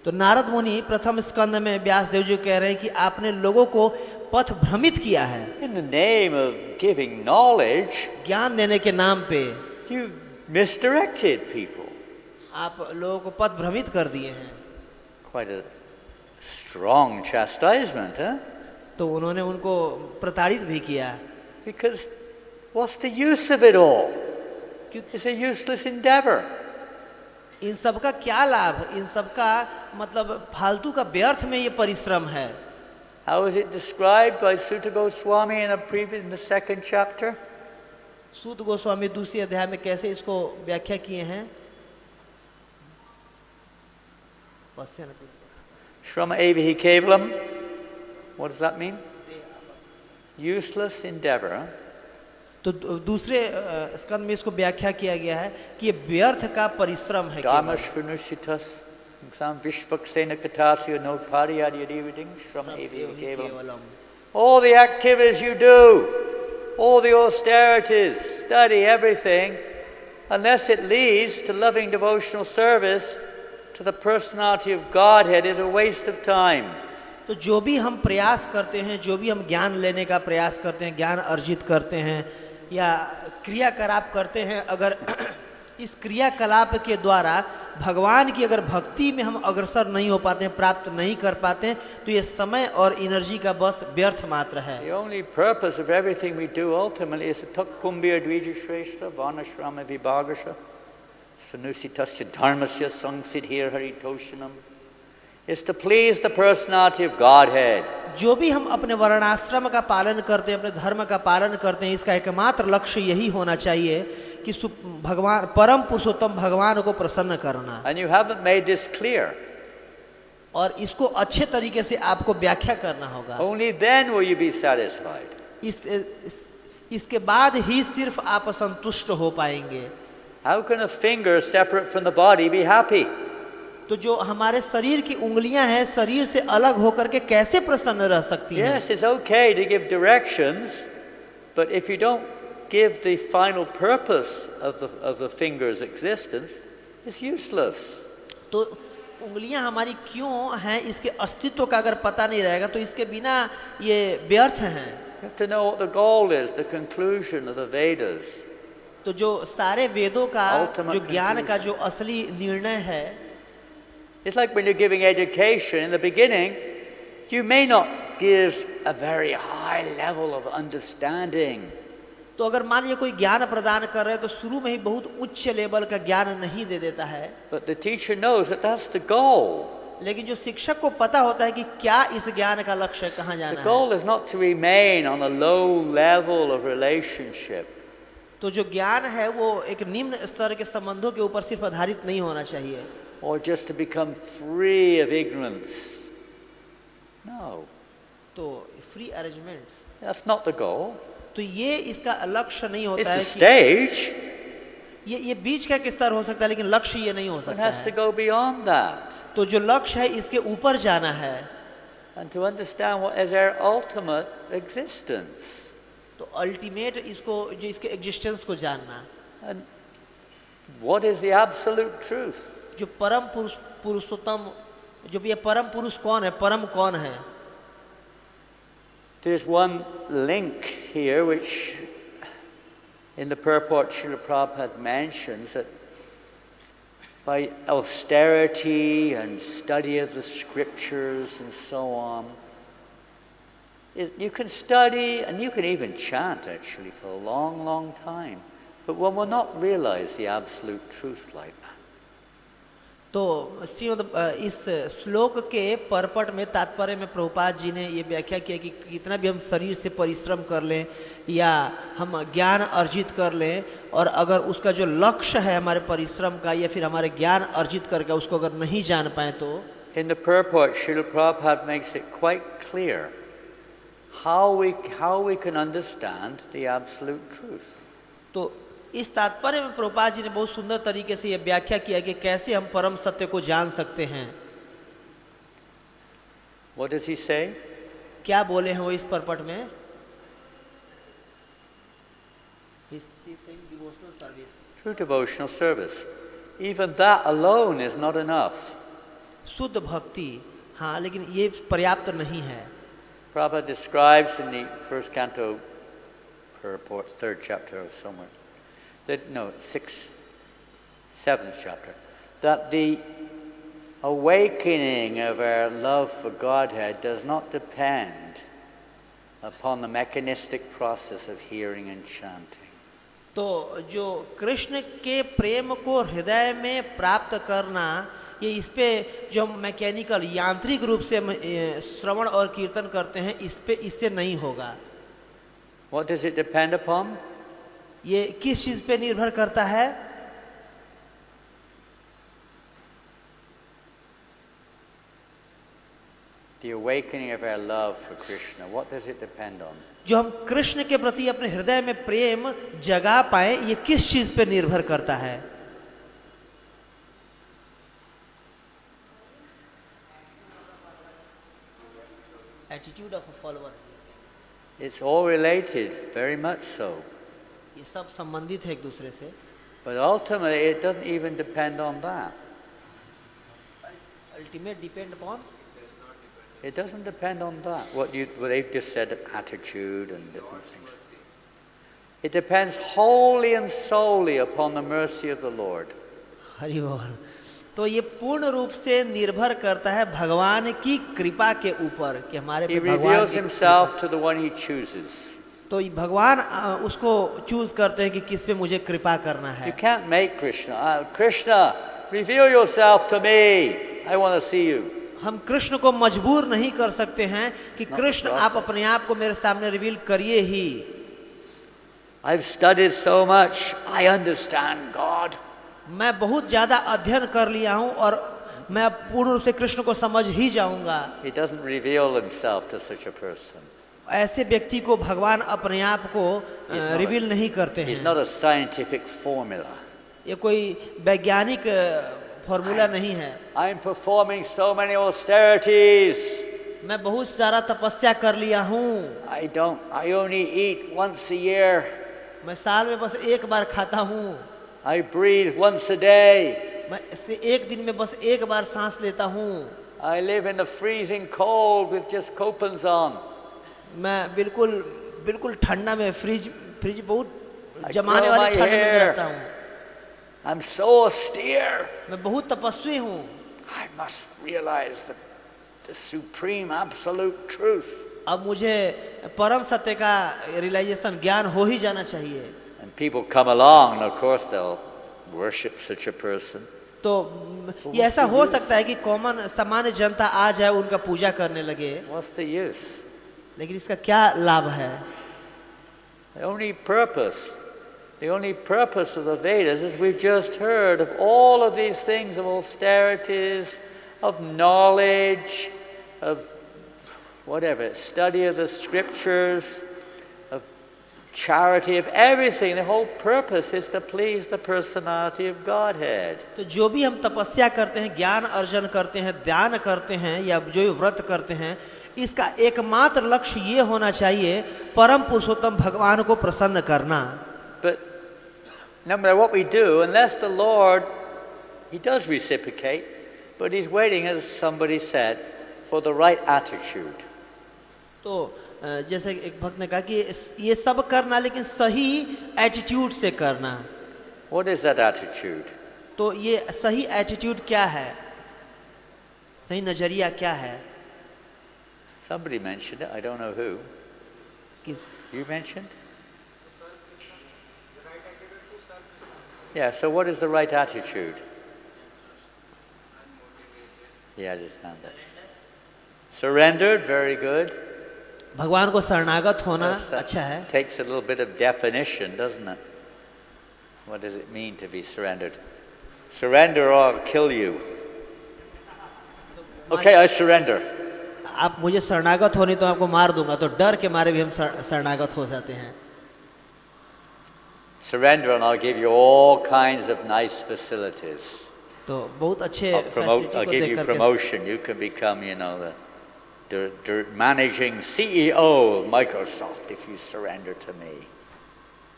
तो नारद मुनि प्रथम स्कंद में व्यास देव जी कह रहे हैं कि आपने लोगों को पथ भ्रमित किया है। In the name of giving knowledge, ज्ञान देने के नाम पे you misdirected people. आप लोगों को पथ भ्रमित कर दिए हैं। Quite a strong chastisement, huh? तो उन्होंने उनको प्रताड़ित भी किया। Because what's the use of it all? It's a useless endeavor. इन सब का क्या लाभ, इन सब का मतलब फालतू का व्यर्थ में ये परिश्रम है। How is it described by Sutta Goswami in the second chapter? सूत गोस्वामी दूसरे अध्याय में कैसे इसको व्याख्या किए हैं? Shrama evahi kevalam. What does that mean? Useless endeavor. Huh? तो दूसरे स्कंद में इसको व्याख्या किया गया है कि ये व्यर्थ का परिश्रम है। Dharmashvanusitas sam vishvaksena katasya no pariyadiyadivading shrama evahi kevalam. All the activities you do, all the austerities, study everything, unless it leads to loving devotional service to the personality of Godhead, is a waste of time. तो जो भी हम प्रयास करते हैं, जो भी हम ज्ञान लेने का प्रयास करते हैं, ज्ञान अर्जित करते हैं या क्रियाकलाप करते हैं, अगर इस क्रियाकलाप के द्वारा भगवान की अगर भक्ति में हम अग्रसर नहीं हो पाते हैं, प्राप्त नहीं कर पाते हैं, तो ये समय और एनर्जी का बस व्यर्थ मात्र है। The only purpose of everything we do ultimately is to takkumbya dvijashreshta vanashrama vibhagasha sanusitasya dharmasya sangsidhir haritoshanam, is to please the personality of Godhead. जो भी हम अपने वर्णाश्रम का पालन करते हैं, अपने धर्म का पालन करते हैं, इसका एकमात्र लक्ष्य यही होना चाहिए कि भगवान परम पुरुषोत्तम भगवान को प्रसन्न करना। And you haven't made this clear. और इसको अच्छे तरीके से आपको व्याख्या करना होगा। Only then will you be satisfied. इसके बाद ही सिर्फ आप संतुष्ट हो पाएंगे। How can a finger separate from the body be happy? तो जो हमारे शरीर की उंगलियां हैं, शरीर से अलग होकर के कैसे प्रसन्न रह सकती हैं? Yes, it's okay to give directions, but if you don't give the final purpose of the finger's existence, it's useless. तो उंगलियां हमारी क्यों हैं, इसके अस्तित्व का अगर पता नहीं रहेगा तो इसके बिना ये व्यर्थ हैं। You have to know what the goal is, the conclusion of the Vedas. तो जो सारे वेदों का Ultimate जो ज्ञान conclusion. का जो असली निर्णय है, It's like when you're giving education in the beginning, you may not give a very high level of understanding. तो अगर मान लीजिए कोई ज्ञान प्रदान कर रहे हैं तो शुरू में ही बहुत उच्च लेवल का ज्ञान नहीं दे देता है, But the teacher knows that that's the goal. लेकिन जो शिक्षक को पता होता है कि क्या इस ज्ञान का लक्ष्य कहाँ The जाना है, goal is not to remain on a low level of relationship. तो जो ज्ञान है वो एक निम्न स्तर के संबंधों के ऊपर सिर्फ आधारित नहीं होना चाहिए, Or just to become free of ignorance. No, तो free arrangement, that's not the goal. तो ये इसका लक्ष्य नहीं It's होता a है कि stage. ये बीच का एक स्तर हो सकता है, लेकिन लक्ष्य ये नहीं हो It सकता has to है। go beyond that. तो जो लक्ष्य है इसके ऊपर जाना है, And to understand what is our ultimate existence. तो अल्टीमेट इसको जो इसके एग्जिस्टेंस को जानना, And what is the absolute truth? जो परम पुरुषोत्तम, जो ये परम पुरुष कौन है, परम कौन है। There's one link here which in the purport Srila Prabhupada mentions that by austerity and study of the scriptures and so on, you can study and you can even chant actually for a long, long time, but one will not realize the absolute truth like that. तो इस श्लोक के purport में तात्पर्य में प्रभुपाद जी ने ये व्याख्या किया कि कितना भी हम शरीर से परिश्रम कर लें या हम ज्ञान अर्जित कर लें, और अगर उसका जो लक्ष्य है हमारे परिश्रम का या फिर हमारे ज्ञान अर्जित करके उसको अगर नहीं जान पाए तो In the purport, Srila Prabhupada makes it quite clear how we can understand the absolute truth. तो इस तात्पर्य में प्रभुपाद जी ने बहुत सुंदर तरीके से यह व्याख्या किया कि कैसे हम परम सत्य को जान सकते हैं। What does he say? क्या बोले हैं वो इस परपट में? Through devotional service. Even that alone is not enough. शुद्ध भक्ति, हाँ, लेकिन ये पर्याप्त नहीं है। Prabhupada describes in the first canto, purport, third chapter or somewhere, that no, seventh chapter, that the awakening of our love for Godhead does not depend upon the mechanistic process of hearing and chanting. तो जो कृष्ण के प्रेम को हृदय में प्राप्त करना, ये इस पे जो मैकेनिकल यांत्रिक रूप से श्रवण और कीर्तन करते हैं, इस पे इससे नहीं होगा। What does it depend upon? ये किस चीज पे निर्भर करता है? The awakening of our love for Krishna. What does it depend on? जो हम कृष्ण के प्रति अपने हृदय में प्रेम जगा पाए, ये किस चीज पे निर्भर करता है? Attitude of a follower. It's all related, very much so. ये सब संबंधित है एक दूसरे से। But ultimately, it doesn't even depend on that. Ultimate depend upon, It doesn't depend on that. What they've just said, attitude and different things. It depends wholly and solely upon the mercy of the Lord. Hari बोल। तो ये पूर्ण रूप से निर्भर करता है भगवान की कृपा के ऊपर कि हमारे He पे भगवान reveals की himself to the one he chooses. तो ये भगवान उसको चूज करते हैं कि किस पे मुझे कृपा करना You है। can't make Krishna. Krishna, reveal yourself to me. I want to see you. हम कृष्ण को मजबूर नहीं कर सकते हैं कि कृष्ण आप अपने आप को मेरे सामने रिवील करिए ही। I've studied so much. I understand God. मैं बहुत ज्यादा अध्ययन कर लिया हूं और मैं अब पूर्ण रूप से कृष्ण को समझ ही जाऊंगा। He doesn't reveal himself to such a person. ऐसे व्यक्ति को भगवान अपने आप को रिवील नहीं करते He's हैं। not a scientific formula. ये कोई वैज्ञानिक फॉर्मूला नहीं है। I'm performing so many austerities. मैं बहुत सारा तपस्या कर लिया हूँ। I only eat once a year. मैं साल में बस एक बार खाता हूँ। I breathe once a day. मैं एक दिन में बस एक बार सांस लेता हूँ। I live in the freezing cold with just coupons on. मैं बिल्कुल ठंडा में फ्रिज बहुत I जमाने grow वाली my ठंड में hair. रहता हूँ। I'm so austere. मैं बहुत तपस्वी हूँ। I must realize the supreme absolute truth. अब मुझे परम सत्य का रियलाइजेशन ज्ञान हो ही जाना चाहिए। And people come along, and of course they'll worship such a person. तो ये ऐसा हो सकता है कि कॉमन सामान्य जनता आ जाए, उनका पूजा करने लगे, What's the use? लेकिन इसका क्या लाभ है? The only purpose of the Vedas is we've just heard of all of these things, of austerities, of knowledge, of whatever, study of the scriptures, of charity, of everything. The whole purpose is to please the personality of Godhead. तो जो भी हम तपस्या करते हैं, ज्ञान अर्जन करते हैं, ध्यान करते हैं या जो व्रत करते हैं, इसका एकमात्र लक्ष्य ये होना चाहिए परम पुरुषोत्तम भगवान को प्रसन्न करना। But no matter what we do, unless the Lord, He does reciprocate, but He's waiting, as somebody said, for the right attitude. तो जैसे एक भक्त ने कहा कि ये सब करना लेकिन सही एटीट्यूड से करना। What is that attitude? तो ये सही एटीट्यूड क्या है? सही नजरिया क्या है? Somebody mentioned it, I don't know who. किस You mentioned? Yeah, so what is the right attitude? Yeah, I just found that. Surrendered, very good. भगवान को शरणागत होना अच्छा है। Takes a little bit of definition, doesn't it? What does it mean to be surrendered? Surrender or I'll kill you. Okay, I surrender. आप मुझे शरणागत होने तो आपको मार दूंगा, तो डर के मारे भी हम शरणागत हो जाते हैं। Surrender and I'll give you all kinds of nice facilities. तो बहुत अच्छे I'll फैसिलिटी give को you देख करके promotion. You can become, the managing CEO of Microsoft if you surrender to me.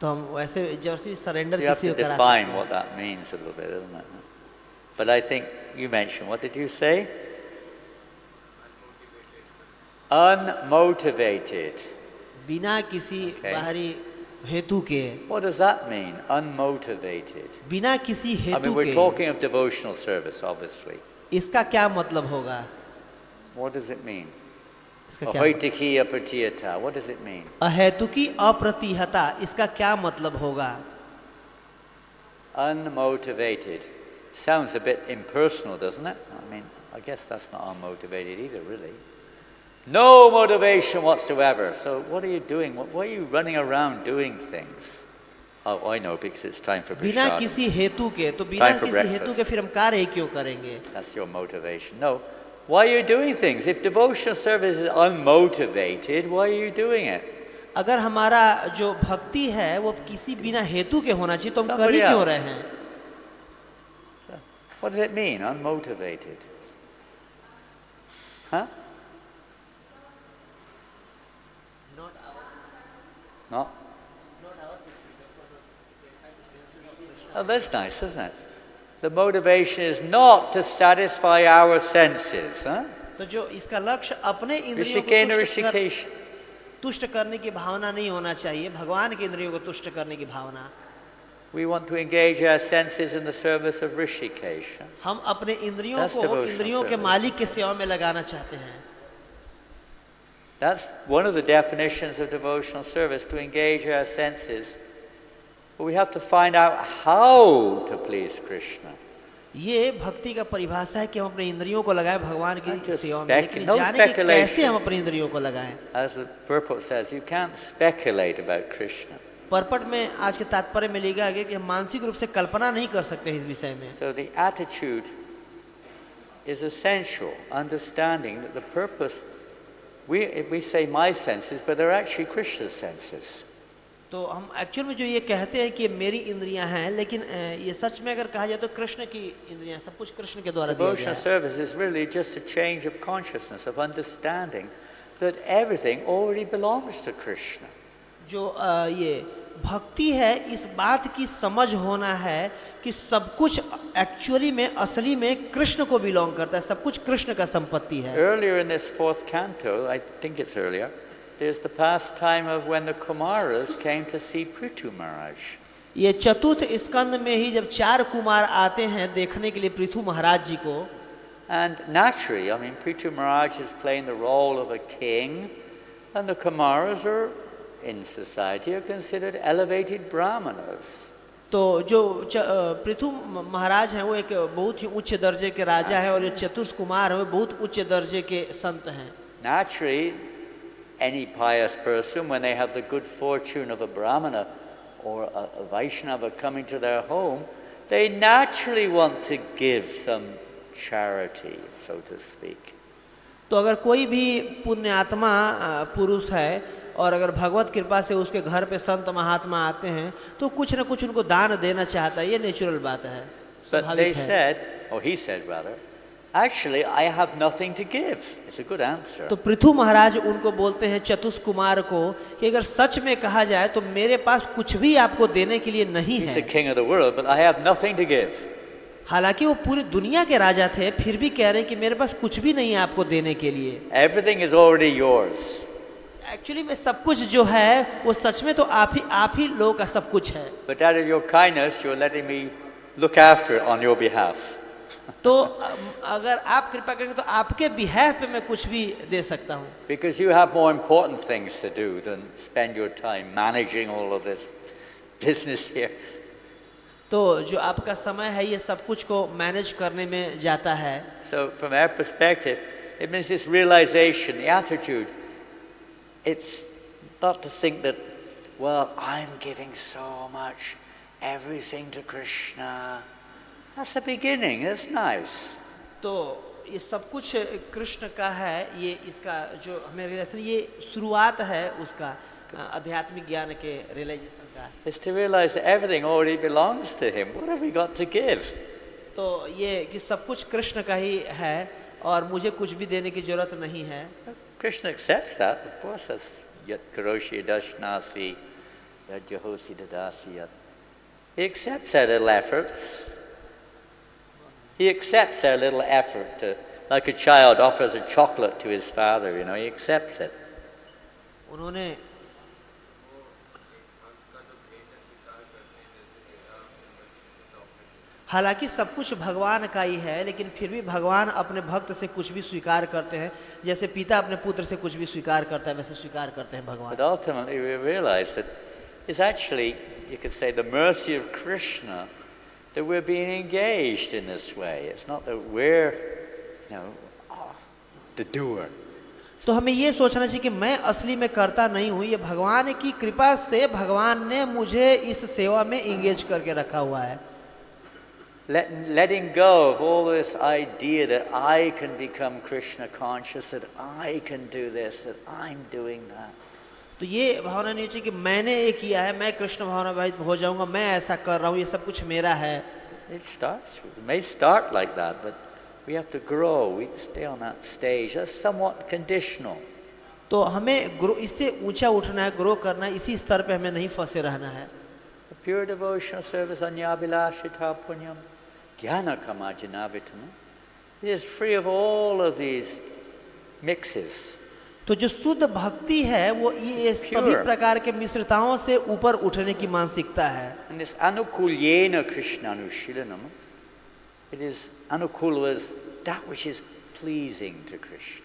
तो हम वैसे जैसे सरेंडर You have किसी to को करा define सकते हैं। what that means a little bit, isn't it? But I think you mentioned, what did you say? Unmotivated. बिना किसी Okay. बाहरी हेतु के, What does that mean? Unmotivated. बिना किसी I हेतु mean, we're के, talking of devotional service, obviously. इसका क्या मतलब होगा? What does it mean? इसका क्या मतलब? Ahoitikiya pratiyata. What does it mean? अहेतुकी अप्रतिहता, इसका क्या मतलब होगा? Unmotivated. Sounds a bit impersonal, doesn't it? I mean, I guess that's not unmotivated either, really. No motivation whatsoever. So what are you doing? Why are you running around doing things? Oh, I know, because it's time for बिना prasad. किसी हेतु के, तो बिना Time for किसी हेतु breakfast. के फिर हम कार्य क्यों करेंगे? That's your motivation. No. Why are you doing things? If devotional service is unmotivated, why are you doing it? अगर हमारा जो भक्ति है वो किसी बिना हेतु के होना चाहिए, तो हम कर ही Somebody क्यों else. रहे हैं? What does it mean, unmotivated? Huh? Not? Oh, that's nice, isn't it? The motivation is not to satisfy our senses. Huh? तो जो इसका लक्ष्य अपने इंद्रियों Rishikena को Rishikesh. तुष्ट करने की भावना नहीं होना चाहिए, भगवान के इंद्रियों को तुष्ट करने की भावना। We want to engage our senses in the service of Rishikesh. हम अपने इंद्रियों That's को devotional इंद्रियों के service. मालिक के सेवा में लगाना चाहते हैं। That's one of the definitions of devotional service, to engage our senses. But we have to find out how to please Krishna. ये भक्ति का परिभाषा है कि हम अपने इंद्रियों को लगाएं भगवान की Not just सेवा में, लेकिन no जाने की speculation. कैसे हम अपने इंद्रियों को लगाएं। As the purport says, you can't speculate about Krishna. Purport में आज के तात्पर्य में लिखा गया कि हम मानसिक रूप से कल्पना नहीं कर सकते इस विषय में। So the attitude is essential, understanding that the purpose, we say my senses, but they're actually Krishna's senses. तो हम एक्चुअल में जो ये कहते हैं कि ये मेरी इंद्रियां हैं, लेकिन ये सच में अगर कहा जाए तो कृष्ण की इंद्रियां, सब कुछ कृष्ण के द्वारा दिया गया Devotional है। service is really just a change of consciousness, of understanding that everything already belongs to Krishna. जो ये भक्ति है, इस बात की समझ होना है कि सब कुछ एक्चुअली में असली में कृष्ण को बिलोंग करता है, सब कुछ कृष्ण का संपत्ति है। Earlier in this fourth canto, I think it's earlier, there's the pastime of when the Kumaras came to see Prithu Maharaj. ये चतुर्थ स्कंद में ही जब 4 कुमार आते हैं देखने के लिए पृथु महाराज जी को, And naturally, I mean, Prithu Maharaj is playing the role of a king, and the Kumaras are, in society, are considered elevated brahmanas. तो जो पृथु महाराज हैं वो एक बहुत ही उच्च दर्जे के राजा है, और जो चतुर्थ कुमार है वो बहुत उच्च दर्जे के संत हैं। Naturally, any pious person, when they have the good fortune of a brahmana or a Vaishnava coming to their home, they naturally want to give some charity, so to speak. तो अगर कोई भी पुण्यात्मा पुरुष है और अगर भगवत कृपा से उसके घर पे संत महात्मा आते हैं तो कुछ न कुछ उनको दान देना चाहता है, ये नेचुरल बात है, But they स्वाभाविक है। said, or he said rather, actually I have nothing to give. It's a good answer. तो पृथु महाराज उनको बोलते हैं चतुष कुमार को कि अगर सच में कहा जाए तो मेरे पास कुछ भी आपको देने के लिए नहीं He's है। the king of the world, but I have nothing to give. हालांकि वो पूरी दुनिया के राजा थे, फिर भी कह रहे हैं कि मेरे पास कुछ भी नहीं है आपको देने के लिए। Everything is already yours. Actually में सब कुछ जो है वो सच में तो आप ही लोगों का सब कुछ है। But out of your kindness, you're letting me look after it on your behalf. तो अगर आप कृपा करेंगे तो आपके बिहाफ पे मैं कुछ भी दे सकता हूँ, Because you have more important things to do than spend your time managing all of this business here. तो जो आपका समय है ये सब कुछ को मैनेज करने में जाता है। So from our perspective, it means this realization, the attitude. It's not to think that, well, I'm giving so much, everything to Krishna. That's the beginning, that's nice. तो ये सब कुछ कृष्ण का है, ये इसका जो हमें रिलेशन, ये शुरुआत है उसका आध्यात्मिक ज्ञान के रियलाइजेशन का। It's to realize that everything already belongs to him. What have we got to give? तो ये कि सब कुछ कृष्ण का ही है और मुझे कुछ भी देने की जरूरत नहीं है। Krishna accepts that, of course. That's yat karoshi dashnasi Yadyahosi dadasiyat. He accepts our little efforts. He accepts our little effort to, like a child offers a chocolate to his father, he accepts it. उन्होंने हालांकि सब कुछ भगवान का ही है, लेकिन फिर भी भगवान अपने भक्त से कुछ भी स्वीकार करते हैं, जैसे पिता अपने पुत्र से कुछ भी स्वीकार करता है वैसे स्वीकार करते हैं But भगवान। ultimately we realize that it's actually, you could say, the mercy of Krishna that we're being engaged in this way. It's not that we're, the doer. तो हमें ये सोचना चाहिए कि मैं असली में करता नहीं हूँ, ये भगवान की कृपा से भगवान ने मुझे इस सेवा में इंगेज करके रखा हुआ है। Letting go of all this idea that I can become Krishna conscious, that I can do this, that I'm doing that. तो ये भावना नहीं चाहिए कि मैंने ये किया है, मैं कृष्ण भावना भाई हो जाऊंगा, मैं ऐसा कर रहा हूँ, ये सब कुछ मेरा है। It may start like that, but we have to grow. We stay on that stage. That's somewhat conditional. तो हमें ग्रो, इससे ऊंचा उठना है, ग्रो करना है, इसी स्तर पे हमें नहीं फंसे रहना है। The pure devotional service anyabhilashita punyam jnana kamajanavitam is free of all of these mixes. तो जो शुद्ध भक्ति है वो ये सभी प्रकार के मिश्रताओं से ऊपर उठने की मानसिकता है। And this anukulyena Krishna anushilanam, it is anukula is that which is pleasing to Krishna.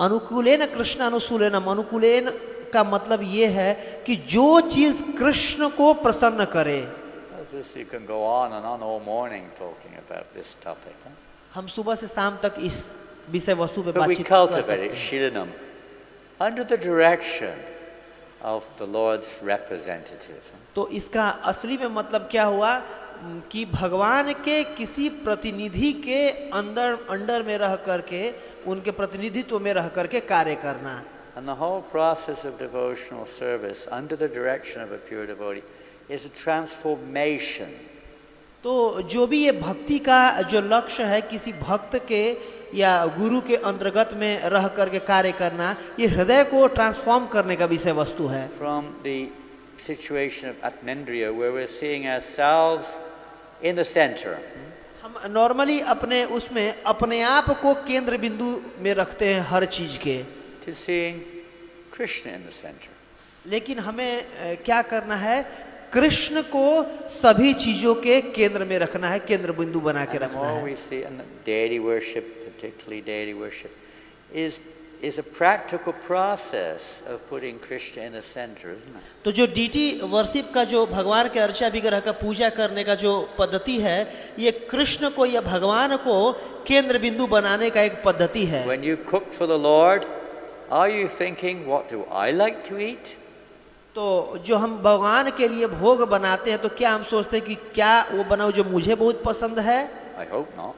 अनुकूलेन Krishna अनुसूलेनम, अनुकूलेन का मतलब ये है कि जो चीज कृष्ण को प्रसन्न करे। You can go on and on all morning talking about this topic. हम सुबह से शाम तक इस विषय वस्तु पे But we बातचीत कर सकते cultivate it, हैं, shilanam, under the direction of the Lord's representative. तो इसका असली में मतलब क्या हुआ कि भगवान के किसी प्रतिनिधि के अंडर में रह करके, उनके प्रतिनिधित्व में रह करके कार्य करना। And the whole process of devotional service under the direction of a pure devotee is a transformation. तो जो भी ये भक्ति का जो लक्ष्य है, किसी भक्त के या गुरु के अंतर्गत में रह करके कार्य करना, ये हृदय को ट्रांसफॉर्म करने का विषय वस्तु है। From the situation of Atmendriya, where we're seeing ourselves in the center. हम नॉर्मली अपने उसमें अपने आप को केंद्र बिंदु में रखते हैं हर चीज के, To seeing Krishna in the center. लेकिन हमें क्या करना है, कृष्ण को सभी चीजों के केंद्र में रखना है, केंद्र बिंदु बना के And the रखना more है। we see, and deity worship, particularly deity worship, is a practical process of putting Krishna in the center, isn't it? तो जो डीटी वर्शिप का जो भगवान के अर्चा विग्रह का पूजा करने का जो पद्धति है, ये कृष्ण को या भगवान को केंद्र बिंदु बनाने का एक पद्धति है। When you cook for the Lord, are you thinking, what do I like to eat? तो जो हम भगवान के लिए भोग बनाते हैं, तो क्या हम सोचते हैं कि क्या वो बनाओ जो मुझे बहुत पसंद है? I hope not.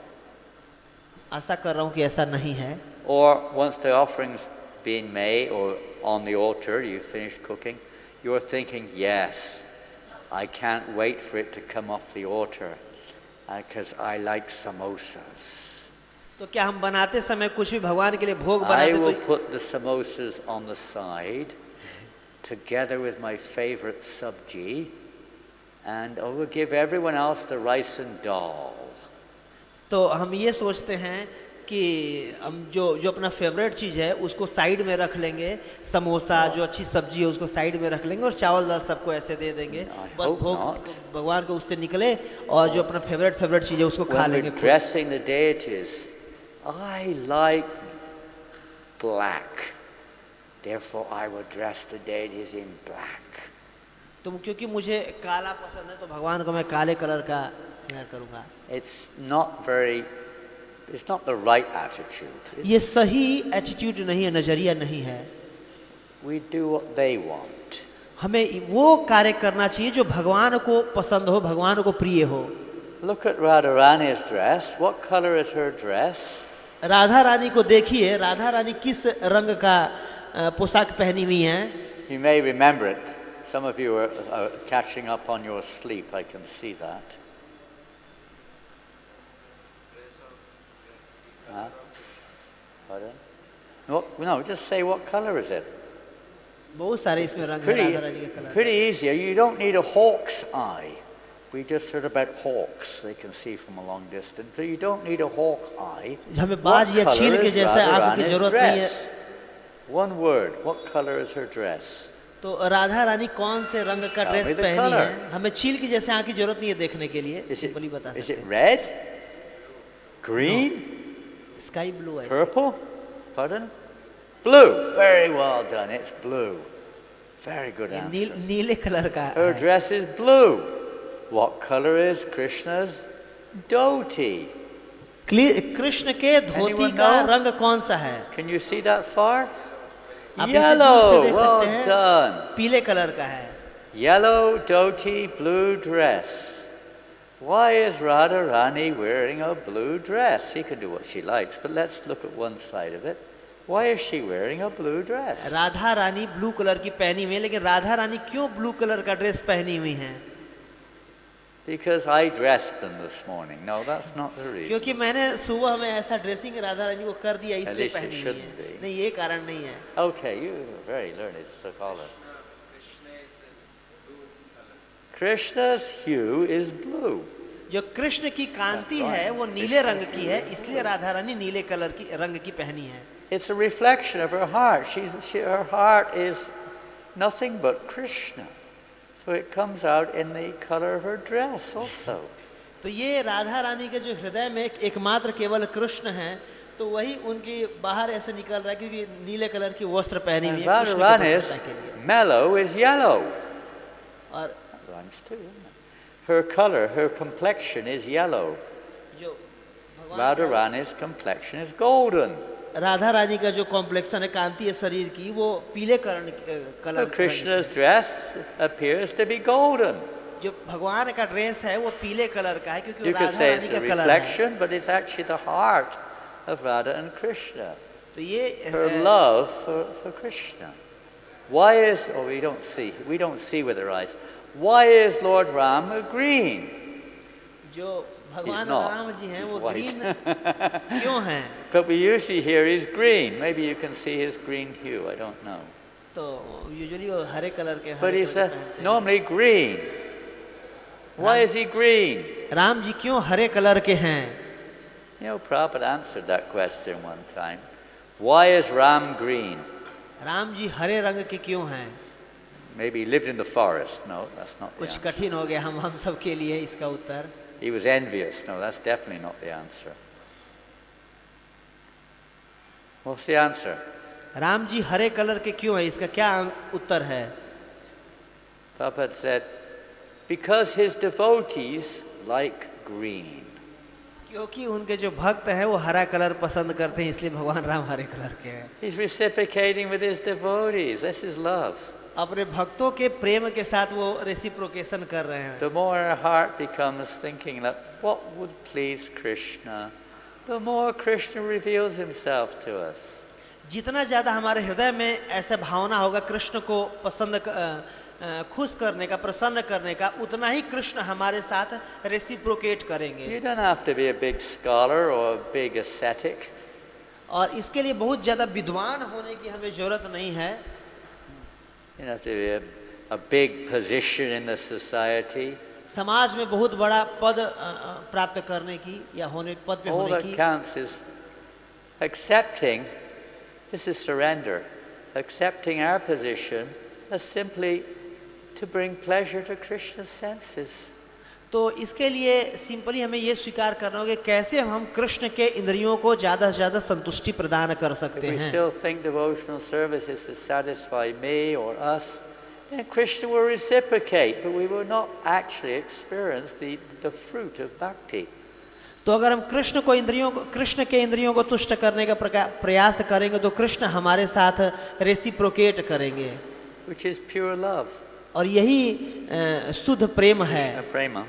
आशा कर रहा हूँ कि ऐसा नहीं है। Or once the offering's been made or on the altar, you finish cooking, you're thinking, yes, I can't wait for it to come off the altar because I like samosas. तो क्या हम बनाते समय कुछ भी भगवान के लिए भोग I बनाते will तो put the samosas on the side together with my favorite sabji, and I will give everyone else the rice and dal. तो हम ये सोचते हैं कि हम जो अपना फेवरेट चीज़ है उसको साइड में रख लेंगे, समोसा जो अच्छी सब्जी है उसको साइड में रख लेंगे और चावल दाल सबको ऐसे दे देंगे, बस भोग भगवान को उससे निकले और जो अपना फेवरेट चीज़ है उसको खा When लेंगे। we're dressing the deities, I like black, therefore I will dress the deities in black. तो क्योंकि मुझे काला पसंद है तो भगवान को मैं काले कलर का श्रृंगार करूँगा। It's not the right attitude. ये सही एटीट्यूड नहीं है, नजरिया नहीं है। We do what they want. हमें वो कार्य करना चाहिए जो भगवान को पसंद हो, भगवान को प्रिय हो। Look at Radharani's dress. What color is her dress? Radha Rani को देखिए, राधा रानी किस रंग का पोशाक पहनी हुई हैं। You may remember it. Some of you are catching up on your sleep. I can see that. Huh? Pardon? No, just say what color is it? बहुत सारे इसमें रंग है Pretty, राधा रानी के colour. pretty easy. You don't need a hawk's eye. We just heard about hawks. They can see from a long distance. But you don't need a hawk eye. हमें What बाज या color चील के is जैसे आंखों की Radharani's जरूरत नहीं है। dress? One word. What color is her dress? तो राधा रानी कौन से रंग का Tell ड्रेस me the पहनी color. है, हमें चील की जैसे आंख की जरूरत नहीं है देखने के लिए, Is सिंपली बता it सकते हैं। red? Green? स्काई ब्लू है। Purple? Pardon? Blue. Very well done. It's blue. Very good ये answer. नीले कलर का Her है। dress is blue. What color is Krishna's dhoti? Krishna के धोती Anyone का know? रंग कौन सा है? Can you see that far? आप इतने दूर से Yellow. देख Well सकते हैं, done. पीले कलर का है। Yellow dhoti, blue dress. Why is Radharani wearing a blue dress? She can do what she likes, but let's look at one side of it. Why is she wearing a blue dress? Radha Rani blue colour की पहनी हुई है, लेकिन राधा रानी क्यों blue colour का dress पहनी हुई हैं? Because I dressed them this morning. No, that's not the reason. क्योंकि मैंने सुबह में ऐसा ड्रेसिंग राधा रानी को कर दिया इसलिए least it पहनी हुई shouldn't है। be. नहीं, ये कारण नहीं है। Okay, you're very learned scholar. Krishna is in blue color. Krishna's hue is blue. जो कृष्ण की कांति है वो नीले रंग की है, इसलिए राधा रानी नीले कलर की रंग की पहनी है। It's a reflection of her heart. Her heart is nothing but Krishna. So it comes out in the color of her dress also. तो ये राधा रानी के जो हृदय में एकमात्र केवल कृष्ण है, तो वही उनकी बाहर ऐसे निकल रहा है क्योंकि नीले कलर की वस्त्र पहनी हुई And है कृष्ण की Radharani's प्रसन्नता के लिए। mellow is yellow. और That rhymes too, isn't it? Her color, her complexion is yellow. जो भगवान Radharani's complexion is golden. Radha Rani का जो कॉम्प्लेक्सन है, कांति है शरीर की, वो पीले So colour Krishna's dress appears to be golden. जो भगवान का ड्रेस है वो पीले कलर का है क्योंकि वो You could Radha say Rani it's a का कलर है। reflection, but it's actually the heart of Radha and Krishna. तो ये Her love for Krishna. Why is, oh, we don't see with our eyes. Why is Lord Ram green? जो भगवान He's not. Ram ji हैं वो He's white. Green क्यों हैं? But we usually hear he's green. Maybe you can see his green hue. I don't know. तो usually वो हरे colour के But Hare he's colour के पहनते हैं। normally green. Why is he green? Ram ji क्यों हरे colour के हैं? You know, Prabhupada answered that question one time. Why is Ram green? Ram ji हरे रंग के क्यों हैं? Maybe he lived in the forest. No, that's not the कुछ answer. कठिन हो गया हम सब के लिए इसका उत्तर। He was envious. No, that's definitely not the answer. What's the answer? Ram ji हरे कलर के क्यों हैं, इसका क्या उत्तर है? Prabhupada said, because his devotees like green. क्योंकि उनके जो भक्त हैं वो हरा कलर पसंद करते हैं, इसलिए भगवान राम हरे कलर के हैं। He's reciprocating with his devotees. This is love. अपने भक्तों के प्रेम के साथ वो रेसिप्रोकेशन कर रहे हैं। The more our heart becomes thinking that what would please Krishna, the more Krishna reveals himself to us. जितना ज्यादा हमारे हृदय में ऐसा भावना होगा कृष्ण को पसंद खुश करने का, प्रसन्न करने का, उतना ही कृष्ण हमारे साथ रेसिप्रोकेट करेंगे। You don't have to be a big scholar or a big ascetic. और इसके लिए बहुत ज्यादा विद्वान होने की हमें जरूरत नहीं है। You don't have to be a big position in the society. समाज में बहुत बड़ा पद प्राप्त करने की या होने पद पे All होने that की। counts is accepting, this is surrender, accepting our position as simply to bring pleasure to Krishna's senses. तो इसके लिए सिंपली हमें ये स्वीकार करना होगा कि कैसे हम कृष्ण के इंद्रियों को ज्यादा से ज्यादा संतुष्टि प्रदान कर If सकते we हैं। still think devotional service is to satisfy me or us, then Krishna will reciprocate, but we will not actually experience the fruit of bhakti. तो अगर हम कृष्ण के इंद्रियों को तुष्ट करने का प्रयास करेंगे तो कृष्ण हमारे साथ रेसिप्रोकेट करेंगे, Which is pure love. और यही शुद्ध प्रेम है। Krishna prema.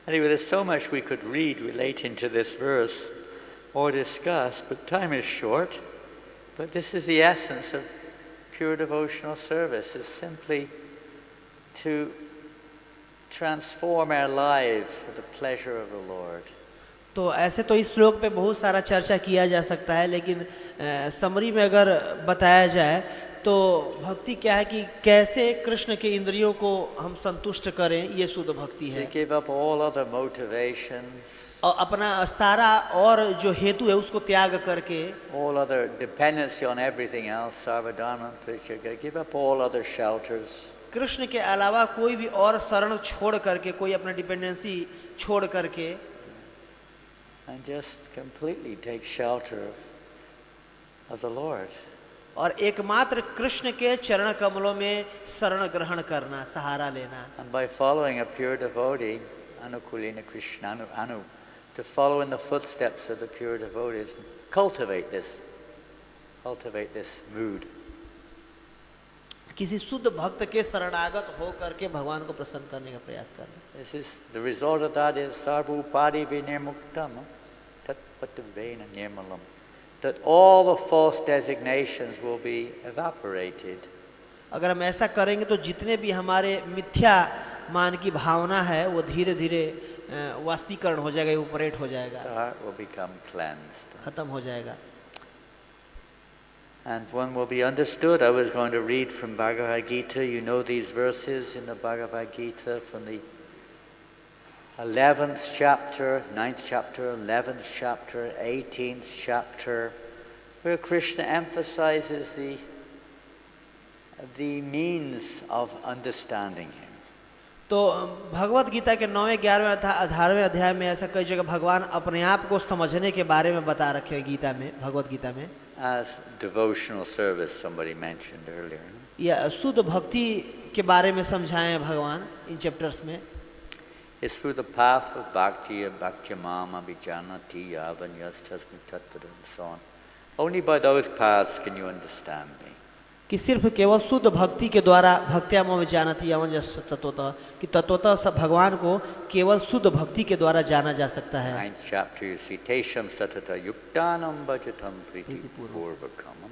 Anyway, there's so much we could read relating to this verse or discuss, but time is short. But this is the essence of pure devotional service, is simply to transform our lives for the pleasure of the Lord. तो ऐसे तो इस श्लोक पे बहुत सारा चर्चा किया जा सकता है, लेकिन समरी में अगर बताया जाए तो भक्ति क्या है कि कैसे कृष्ण के इंद्रियों को हम संतुष्ट करें, ये शुद्ध भक्ति To है। give up all other motivations, और अपना सारा और जो हेतु है उसको त्याग करके, all other dependency on everything else, sarvadharma, give up all other shelters, Krishna के अलावा कोई भी और शरण छोड़ करके, कोई अपना डिपेंडेंसी छोड़ करके, and just completely take shelter of the Lord. और एकमात्र कृष्ण के चरण कमलों में शरण ग्रहण करना, सहारा लेना। And by following a pure devotee, Anukulina Krishna, Anu, to follow in the footsteps of the pure devotees, cultivate this mood. किसी शुद्ध भक्त के शरणागत हो करके भगवान को प्रसन्न करने का प्रयास करना। This is the result of that is sarvupadi vinirmuktam, tatpatavena nirmalam. That all the false designations will be evaporated. अगर हम ऐसा करेंगे तो जितने भी हमारे मिथ्या मान की भावना है वो धीरे धीरे वाष्पीकरण हो जाएगा, उपरेट हो जाएगा, The heart will become cleansed. खत्म हो जाएगा। And one will be understood. I was going to read from Bhagavad Gita. You know these verses in the Bhagavad Gita from the 11th chapter, 9th chapter, 11th chapter, 18th chapter, where Krishna emphasizes the means of understanding him. तो भगवत गीता के 9वें 11वें 18वें अध्याय में ऐसा कई जगह भगवान अपने आप को समझने के बारे में बता रखे हैं गीता में, भगवत गीता में। As devotional service, somebody mentioned earlier. या शुद्ध भक्ति के बारे में समझाए हैं भगवान इन चैप्टर्स में। It's through the path of bhakti, bhaktyamama, vijanati, yavanyastasmi tattva, and so on. Only by those paths can you understand me. कि सिर्फ केवल शुद्ध भक्ति के द्वारा भक्त्यामो जानती यवन तत्वतः, कि तत्वतः सब भगवान को केवल शुद्ध भक्ति के द्वारा जाना जा सकता है। 9th chapter you see tesham satata yuktanam bhajatam priti purvakamam.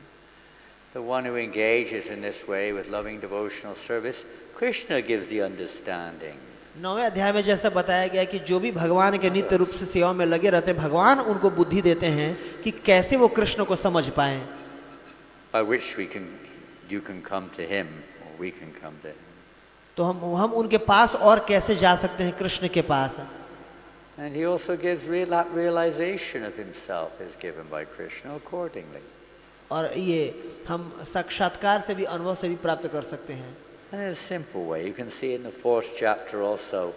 The one who engages in this way with loving devotional service, Krishna gives the understanding. 9वें अध्याय में जैसा बताया गया कि जो भी भगवान के नित्य रूप से सेवा में लगे रहते हैं, भगवान उनको बुद्धि देते हैं कि कैसे वो कृष्ण को समझ पाएं। By which you can come to him, or we can come to him. तो हम उनके पास और कैसे जा सकते हैं कृष्ण के पास। And he also gives realization of himself is given by Krishna accordingly. और ये हम साक्षात्कार से भी, अनुभव से भी प्राप्त कर सकते हैं। And in a simple way, you can see in the 4th chapter also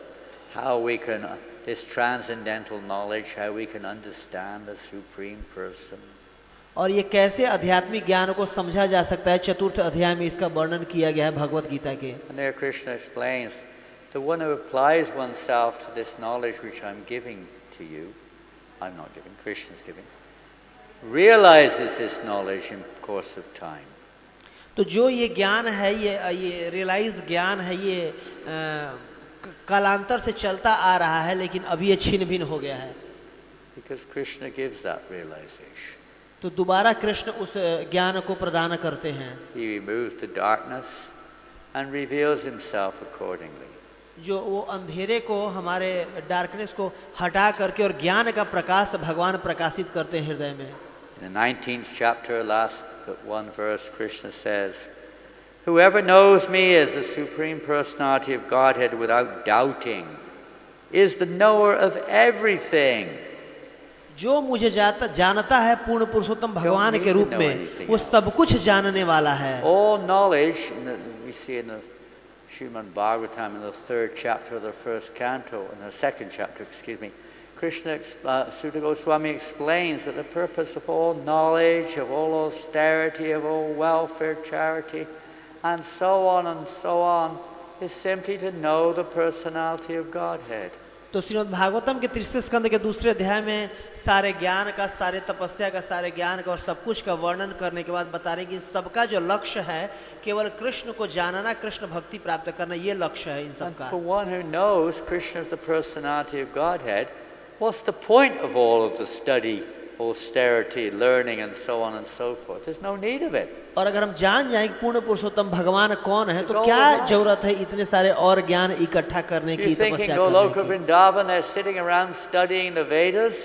how we can, this transcendental knowledge, how we can understand the Supreme Person. और ये कैसे आध्यात्मिक ज्ञान को समझा जा सकता है, 4th अध्याय में इसका वर्णन किया गया है भगवत गीता के। And there Krishna explains, the one who applies oneself to this knowledge which I'm giving to you, I'm not giving, Krishna's giving, realizes this knowledge in course of time. तो जो ये ज्ञान है, ये रियलाइज ज्ञान है, ये कालांतर से चलता आ रहा है, लेकिन अभी ये छिन्न भिन्न हो गया है। Because Krishna gives that realization. तो दोबारा कृष्ण उस ज्ञान को प्रदान करते हैं। He removes the darkness and reveals himself accordingly. जो वो अंधेरे को, हमारे डार्कनेस को हटा करके और ज्ञान का प्रकाश भगवान प्रकाशित करते हैं हृदय में। In the 19th chapter, last but one verse, Krishna says, whoever knows me as the Supreme Personality of Godhead without doubting is the knower of everything. जो मुझे जानता है पूर्ण पुरुषोत्तम भगवान के रूप में, वो सब कुछ जानने वाला है। All knowledge, we see in the Srimad Bhagavatam in the 3rd chapter of the 1st canto, in the 2nd chapter, Krishna, Sutta Goswami explains that the purpose of all knowledge, of all austerity, of all welfare, charity, and so on, is simply to know the personality of Godhead. तो श्रीमद् भागवतम के 3 स्कंद के 2 अध्याय में सारे ज्ञान का, सारे तपस्या का, सारे ज्ञान का और सब कुछ का वर्णन करने के बाद बता रहे हैं कि सबका जो लक्ष्य है केवल कृष्ण को जानना, कृष्ण भक्ति प्राप्त करना, ये लक्ष्य है इन सबका। For one who knows Krishna is the personality of Godhead, what's the point of all of the study, austerity, learning, and so on and so forth? There's no need of it. और अगर हम जान जाएं कि पूर्ण पुरुषोत्तम भगवान कौन है, तो क्या जरूरत है इतने सारे और ज्ञान इकट्ठा करने की, तपस्या Goloka करने की। Vrindavan, they're sitting around studying the Vedas.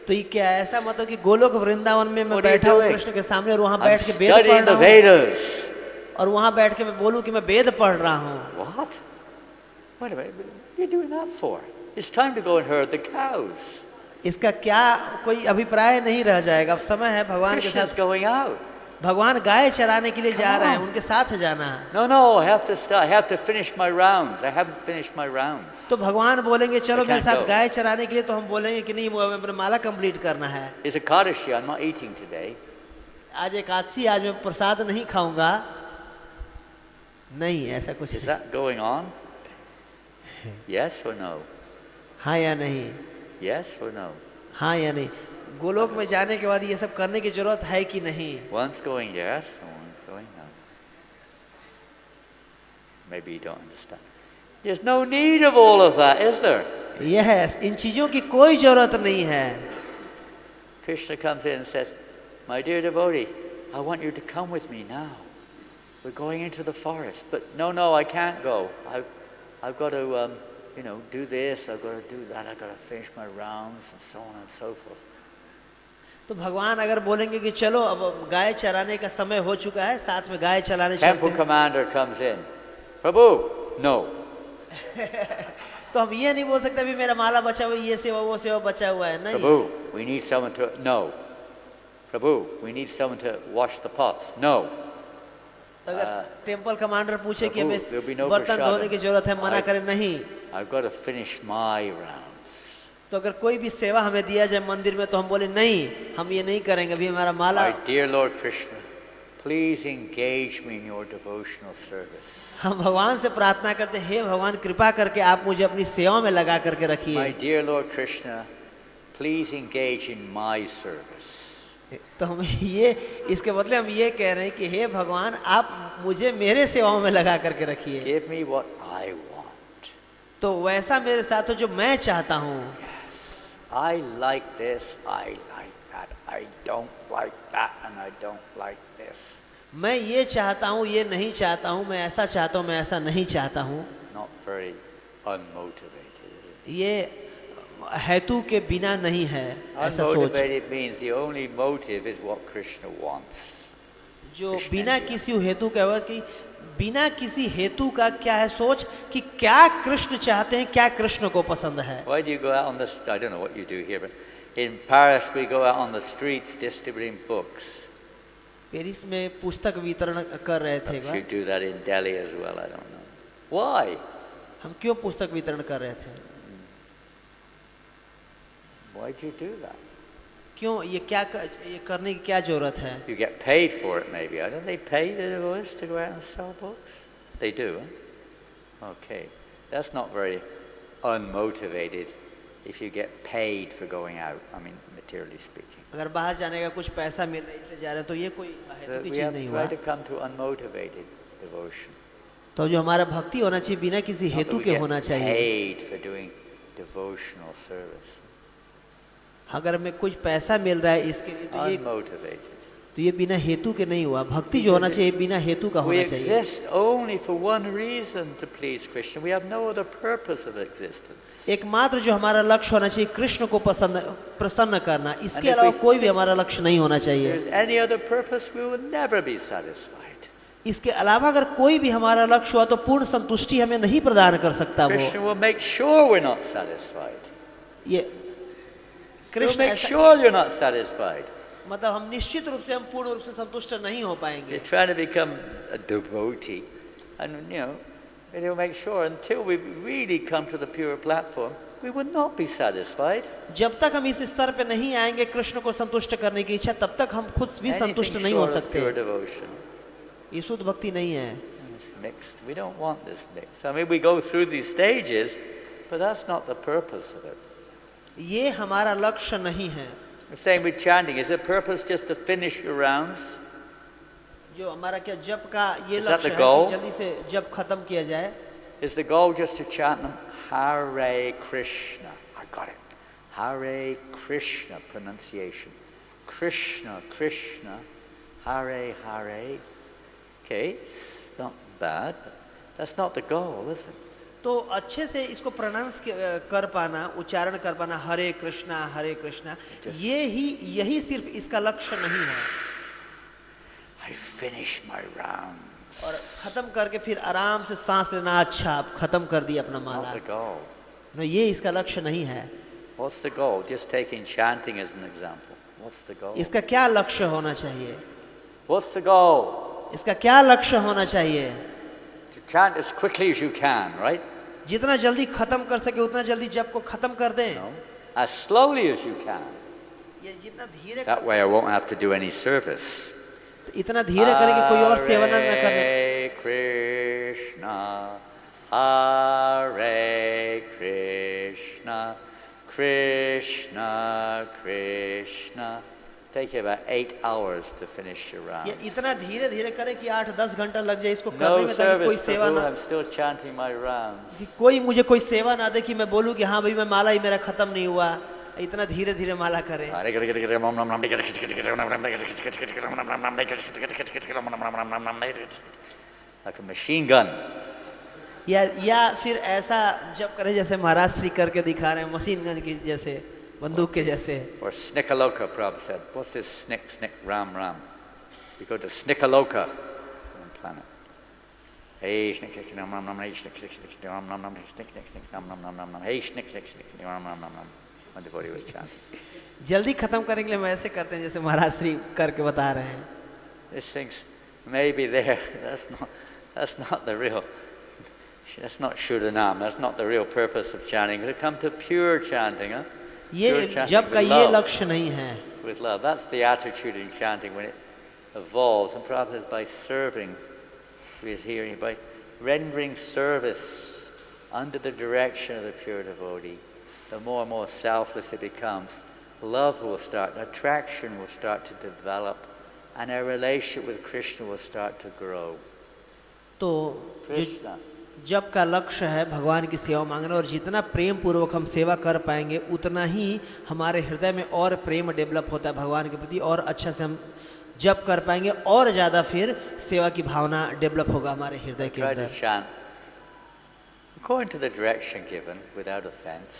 तो ये क्या ऐसा मतलब कि गोलोक वृंदावन में मैं बैठा हूँ कृष्ण के सामने और वहाँ बैठ के वेद Studying पढ़ the रहा हूँ? Vedas. और वहां बैठ के मैं बोलूं कि मैं वेद पढ़ रहा हूं। What? Wait a minute. What are you doing that for? It's time to go and herd the cows. इसका क्या कोई अभिप्राय नहीं रह जाएगा। अब समय है भगवान के Krishna's साथ, going out. भगवान गाय चराने के लिए जा Come रहे हैं, on. उनके साथ जाना है। No, I have to start. I have to finish my rounds. I haven't finished my rounds. तो भगवान बोलेंगे चलो I मेरे can't साथ go. गाय चराने के लिए, तो हम बोलेंगे कि नहीं, वो हमें माला कंप्लीट करना है। It's Ekadashi. I'm not eating today. आज एकादशी, आज मैं प्रसाद नहीं खाऊंगा। नहीं, ऐसा कुछ Is नहीं। that going on? Yes or no? हाँ या नहीं, Yes or no? हाँ या नहीं। गोलोक में जाने के बाद ये सब करने की जरूरत है कि नहीं? One's going yes, one's going no. Maybe you don't understand. There's no need of all of that, is there? यह इन चीजों की कोई जरूरत नहीं है। Krishna comes in and says, "My dear devotee, I want you to come with me now. We're going into the forest." But no, I can't go. I've got to, do this. I've got to do that. I've got to finish my rounds and so on and so forth. तो भगवान अगर बोलेंगे कि चलो अब गाय चराने का समय हो चुका है, साथ में गाय चराने चलते Temple हैं, commander comes in. Prabhu, no. तो हम ये नहीं बोल सकते अभी मेरा माला बचा हुआ है, ये सेवा वो सेवा बचा हुआ है। नहीं, Prabhu, we need someone to, no. Prabhu, we need someone to wash the pots. No. अगर टेम्पल कमांडर पूछे कि प्रभु, हमें there'll be no बर्तन prasad. धोने की जरूरत है, मना I- करे नहीं। I've got to finish my rounds. तो अगर कोई भी सेवा हमें दिया जाए मंदिर में, तो हम बोले नहीं, हम ये नहीं करेंगे, अभी हमारा माला। My dear Lord Krishna, please engage me in your devotional service. हम भगवान से प्रार्थना करते हैं, हे भगवान कृपा करके आप मुझे अपनी सेवा में लगा करके My रखिए। dear Lord Krishna, please engage in my service. तो हम ये इसके बदले हम ये कह रहे हैं कि हे भगवान आप मुझे मेरे सेवाओं में लगा करके रखिए। Give me what I want. तो वैसा मेरे साथ हो जो मैं चाहता हूँ। I like this, I like that, I don't like that, and I don't like this. मैं ये चाहता हूँ, ये नहीं चाहता हूँ, मैं ऐसा चाहता हूँ, मैं ऐसा नहीं चाहता हूँ। Not very unmotivated, is it? ये हेतु के बिना नहीं है ऐसा सोच। Unmotivated means the only motive is what Krishna wants. जो बिना किसी हेतु का हुआ कि बिना किसी हेतु का क्या है सोच कि क्या कृष्ण चाहते हैं, क्या कृष्ण को पसंद है। Why do you go out on the, I don't know what you do here, but in Paris we go out on the streets distributing books. Paris में पुस्तक वितरण कर रहे थे एक Perhaps you bar. do that in Delhi as well, I don't know. Why? हम क्यों पुस्तक वितरण कर रहे थे? Why do you do that? क्यों ये ये करने की क्या जरूरत है? You get paid for it maybe. I don't they pay the devotees to go out and sell books? They do, huh? Okay. That's not very unmotivated if you get paid for going out, I mean, materially speaking. अगर बाहर जाने का कुछ पैसा मिल रहा है इसलिए जा रहे हैं, तो ये कोई हेतु So की we चीज have नहीं to हुआ। try to come to unmotivated devotion. तो जो हमारा भक्ति होना चाहिए बिना किसी Not हेतु that we के get होना चाहिए। paid for doing devotional service. अगर हमें कुछ पैसा मिल रहा है इसके लिए, Unmotivated. तो ये बिना हेतु के नहीं हुआ। भक्ति जो होना चाहिए बिना हेतु का We होना चाहिए। exist only for one reason, to please Krishna. We have no other purpose of existence. एकमात्र जो हमारा लक्ष्य होना चाहिए कृष्ण को प्रसन्न करना, इसके And if अलावा we- कोई भी हमारा लक्ष्य नहीं होना If चाहिए। there's any other purpose, we will never be satisfied. इसके अलावा अगर कोई भी हमारा लक्ष्य हुआ तो पूर्ण संतुष्टि हमें नहीं प्रदान कर सकता वो। Krishna will make sure we're not satisfied. ये He'll कृष्ण make ऐसा- sure you're not satisfied. मतलब हम निश्चित रूप से हम पूर्ण रूप से संतुष्ट नहीं हो पाएंगे। You're trying to become a devotee, and he'll make sure until we really come to the pure platform, we will not be satisfied. जब तक हम इस स्तर पे नहीं आएंगे कृष्ण को संतुष्ट करने की इच्छा, तब तक हम खुद भी संतुष्ट Anything नहीं हो short of सकते। pure devotion. ये शुद्ध भक्ति नहीं है। It's mixed. We don't want this mix. I mean, we go through these stages, but that's not the purpose of it. ये हमारा लक्ष्य नहीं है। The same with chanting. Is the purpose just to finish your rounds? जो हमारा क्या जप का ये Is that लक्ष्य the है goal? कि जल्दी से जप खत्म किया जाए। Is the goal just to chant them? Hare Krishna. I got it. Hare Krishna pronunciation. Krishna, Krishna, Hare Hare. Okay, it's not bad, but that's not the goal, is it? तो अच्छे से इसको प्रोनाउंस कर पाना, उच्चारण कर पाना, हरे कृष्णा, यही सिर्फ इसका लक्ष्य नहीं है। I finished my rounds. और खत्म करके फिर आराम से सांस लेना, अच्छा अब खत्म कर दिया अपना माला। Not the goal. ये इसका लक्ष्य नहीं है। What's the goal? Just taking chanting as an example. What's the goal? इसका क्या लक्ष्य होना चाहिए? What's the goal? इसका क्या लक्ष्य होना चाहिए? To chant as quickly as you can, right? जितना जल्दी खत्म कर सके उतना जल्दी जप को खत्म कर दें। No. As slowly as you can. ये जितना धीरे That way I won't have to do any service. इतना धीरे करें कि कोई और सेवा ना करने। Hare Krishna, Hare Krishna, Krishna Krishna. Take you about 8 hours to finish your round. ये इतना धीरे धीरे करें कि 8-10 घंटा लग जाए इसको करने No में, ताकि कोई service, सेवा Prabhu. ना, I'm still chanting my rounds. कि कोई मुझे कोई सेवा ना दे कि मैं बोलूं कि हाँ भाई मैं माला ही मेरा खत्म नहीं हुआ। इतना धीरे धीरे माला करें। Like a machine gun. या फिर ऐसा जब करें जैसे महाराज श्री करके दिखा रहे हैं, मशीन गन की जैसे, बंदूक के जैसे। Or Snickaloka, Prabhupada said. What's this snick, ram, ram? You go to Snickaloka on planet. Hey, snick, snick, nom, nom, nom, hey, snick, snick, snick, nom, nom, nom, hey, snick, snick, snick, nom, nom, nom, nom, nom, hey, snick, snick, snick, nom, nom, nom, nom. When the body was chanting. जल्दी खत्म करने के लिए हम ऐसे करते हैं जैसे महाराज श्री करके बता रहे हैं। This thing's maybe there. That's not the real. That's not Shuddhanam. That's not the real purpose of chanting. To come to pure chanting, huh? ये Pure chanting जब का with ये love. लक्ष्य नहीं है। With love. That's the attitude in chanting when it evolves. And Prabhupada is by serving, we is hearing, by rendering service under the direction of the pure devotee, the more and more selfless it becomes, love will start, attraction will start to develop, and our relationship with Krishna will start to grow. तो Krishna. जब का लक्ष्य है भगवान की सेवा मांगना, और जितना प्रेम पूर्वक हम सेवा कर पाएंगे उतना ही हमारे हृदय में और प्रेम डेवलप होता है भगवान के प्रति, और अच्छा से हम जब कर पाएंगे और ज़्यादा फिर सेवा की भावना डेवलप होगा हमारे हृदय के Try to अंदर। chant according to the direction given, without offense.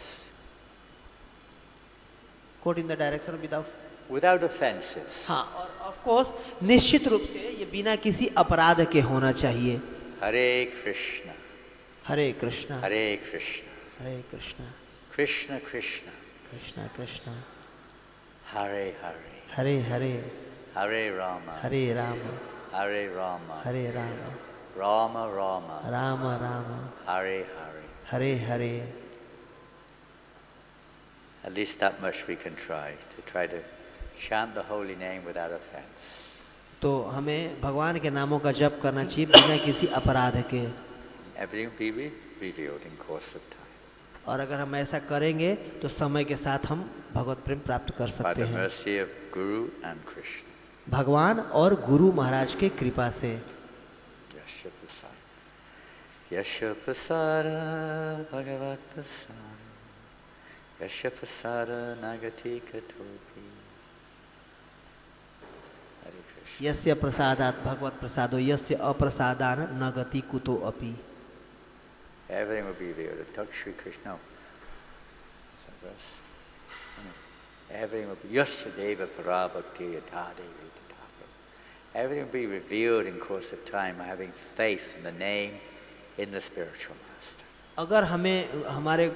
Quote in the direction without, Without offenses. हाँ, और ऑफ कोर्स निश्चित रूप से ये बिना किसी अपराध के होना चाहिए। Hare Krishna. Hare Krishna, Hare Krishna. Hare Krishna, Krishna Krishna. Krishna Krishna, Hare Hare. Hare Hare, Hare Rama. Hare Ram, Hare Rama. Hare Ram, Rama Rama. Ram Ram, Hare Hare. Hare Hare. At least that much we can try to chant the holy name without offense. तो हमें भगवान के नामों का जप करना चाहिए बिना किसी अपराध के, Everything will be revealed in course of time. और अगर हम ऐसा करेंगे तो समय के साथ हम भगवत प्रेम प्राप्त कर By सकते the हैं mercy of Guru and Krishna. भगवान और गुरु महाराज के कृपा से। Yasha Prasada. Yasha Prasada Bhagavat Prasada. Yasha Prasada Nagati Katopi. Hare Krishna. यस्य प्रसादात भगवत प्रसादो यस्य अप्रसादान न गति कुतो अपि। Everything will be there. The Talk Shri Krishna. Is that verse? Everything will be Yasya Deva Parabhakti Yathadevi Tathapi. Everything will be revealed in course of time, having faith in the name, in the spiritual master. अगर हमें हमारे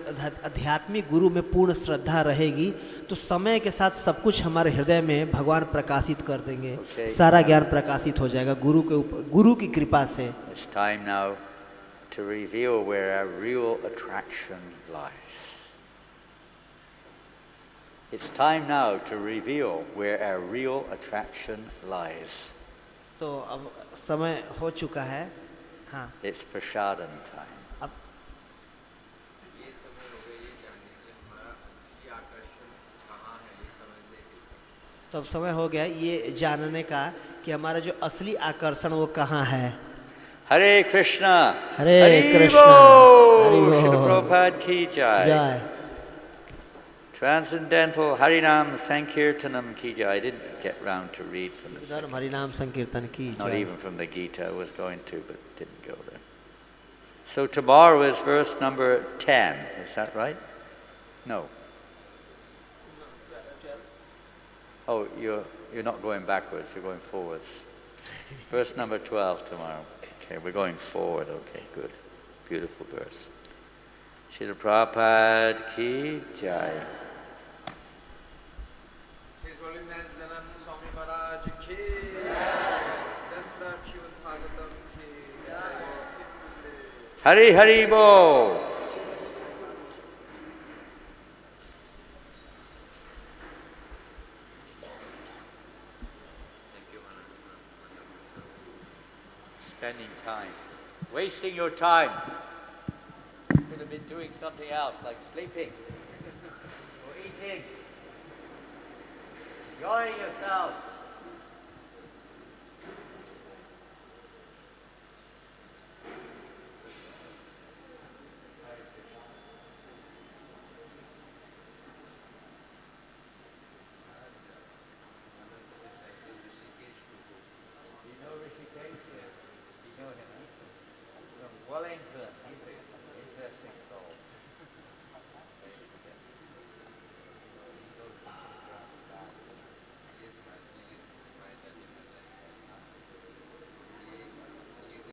आध्यात्मिक गुरु में पूर्ण श्रद्धा रहेगी तो समय के साथ सब कुछ हमारे हृदय में भगवान प्रकाशित कर देंगे। Okay. सारा ज्ञान प्रकाशित हो जाएगा गुरु के ऊपर, गुरु की कृपा से। It's time now to reveal where our real attraction lies. It's time now to reveal where our real attraction lies. तो अब समय हो चुका है, हाँ, It's prasadam time. अब ये समय हो गया ये जानने के हमारा असली आकर्षण कहाँ है, ये समझने के। तो अब समय हो गया ये जानने का कि हमारा जो असली आकर्षण वो कहाँ है। Hare Krishna. हरे कृष्णा, Bol. हरि बोल। Srila Prabhupada ki jai. जय। Transcendental Harinam Sankirtanam ki jai. I didn't get round to read from the धर्म हरि नाम संकीर्तन की not जय। even from the Gita. I was going to, but didn't go there. So tomorrow is verse number 10. Is that right? No. Oh, you're not going backwards. You're going forwards. Verse number 12 tomorrow. Okay, we're going forward. Okay, good. Beautiful verse. Srila Prabhupada ki jai. His Holiness Janat Swami Maharaj ki Danta Shivat Bhagavatam ki Hari Hari Bo. Spending time. Wasting your time. You could have been doing something else, like sleeping or eating. Enjoying yourself.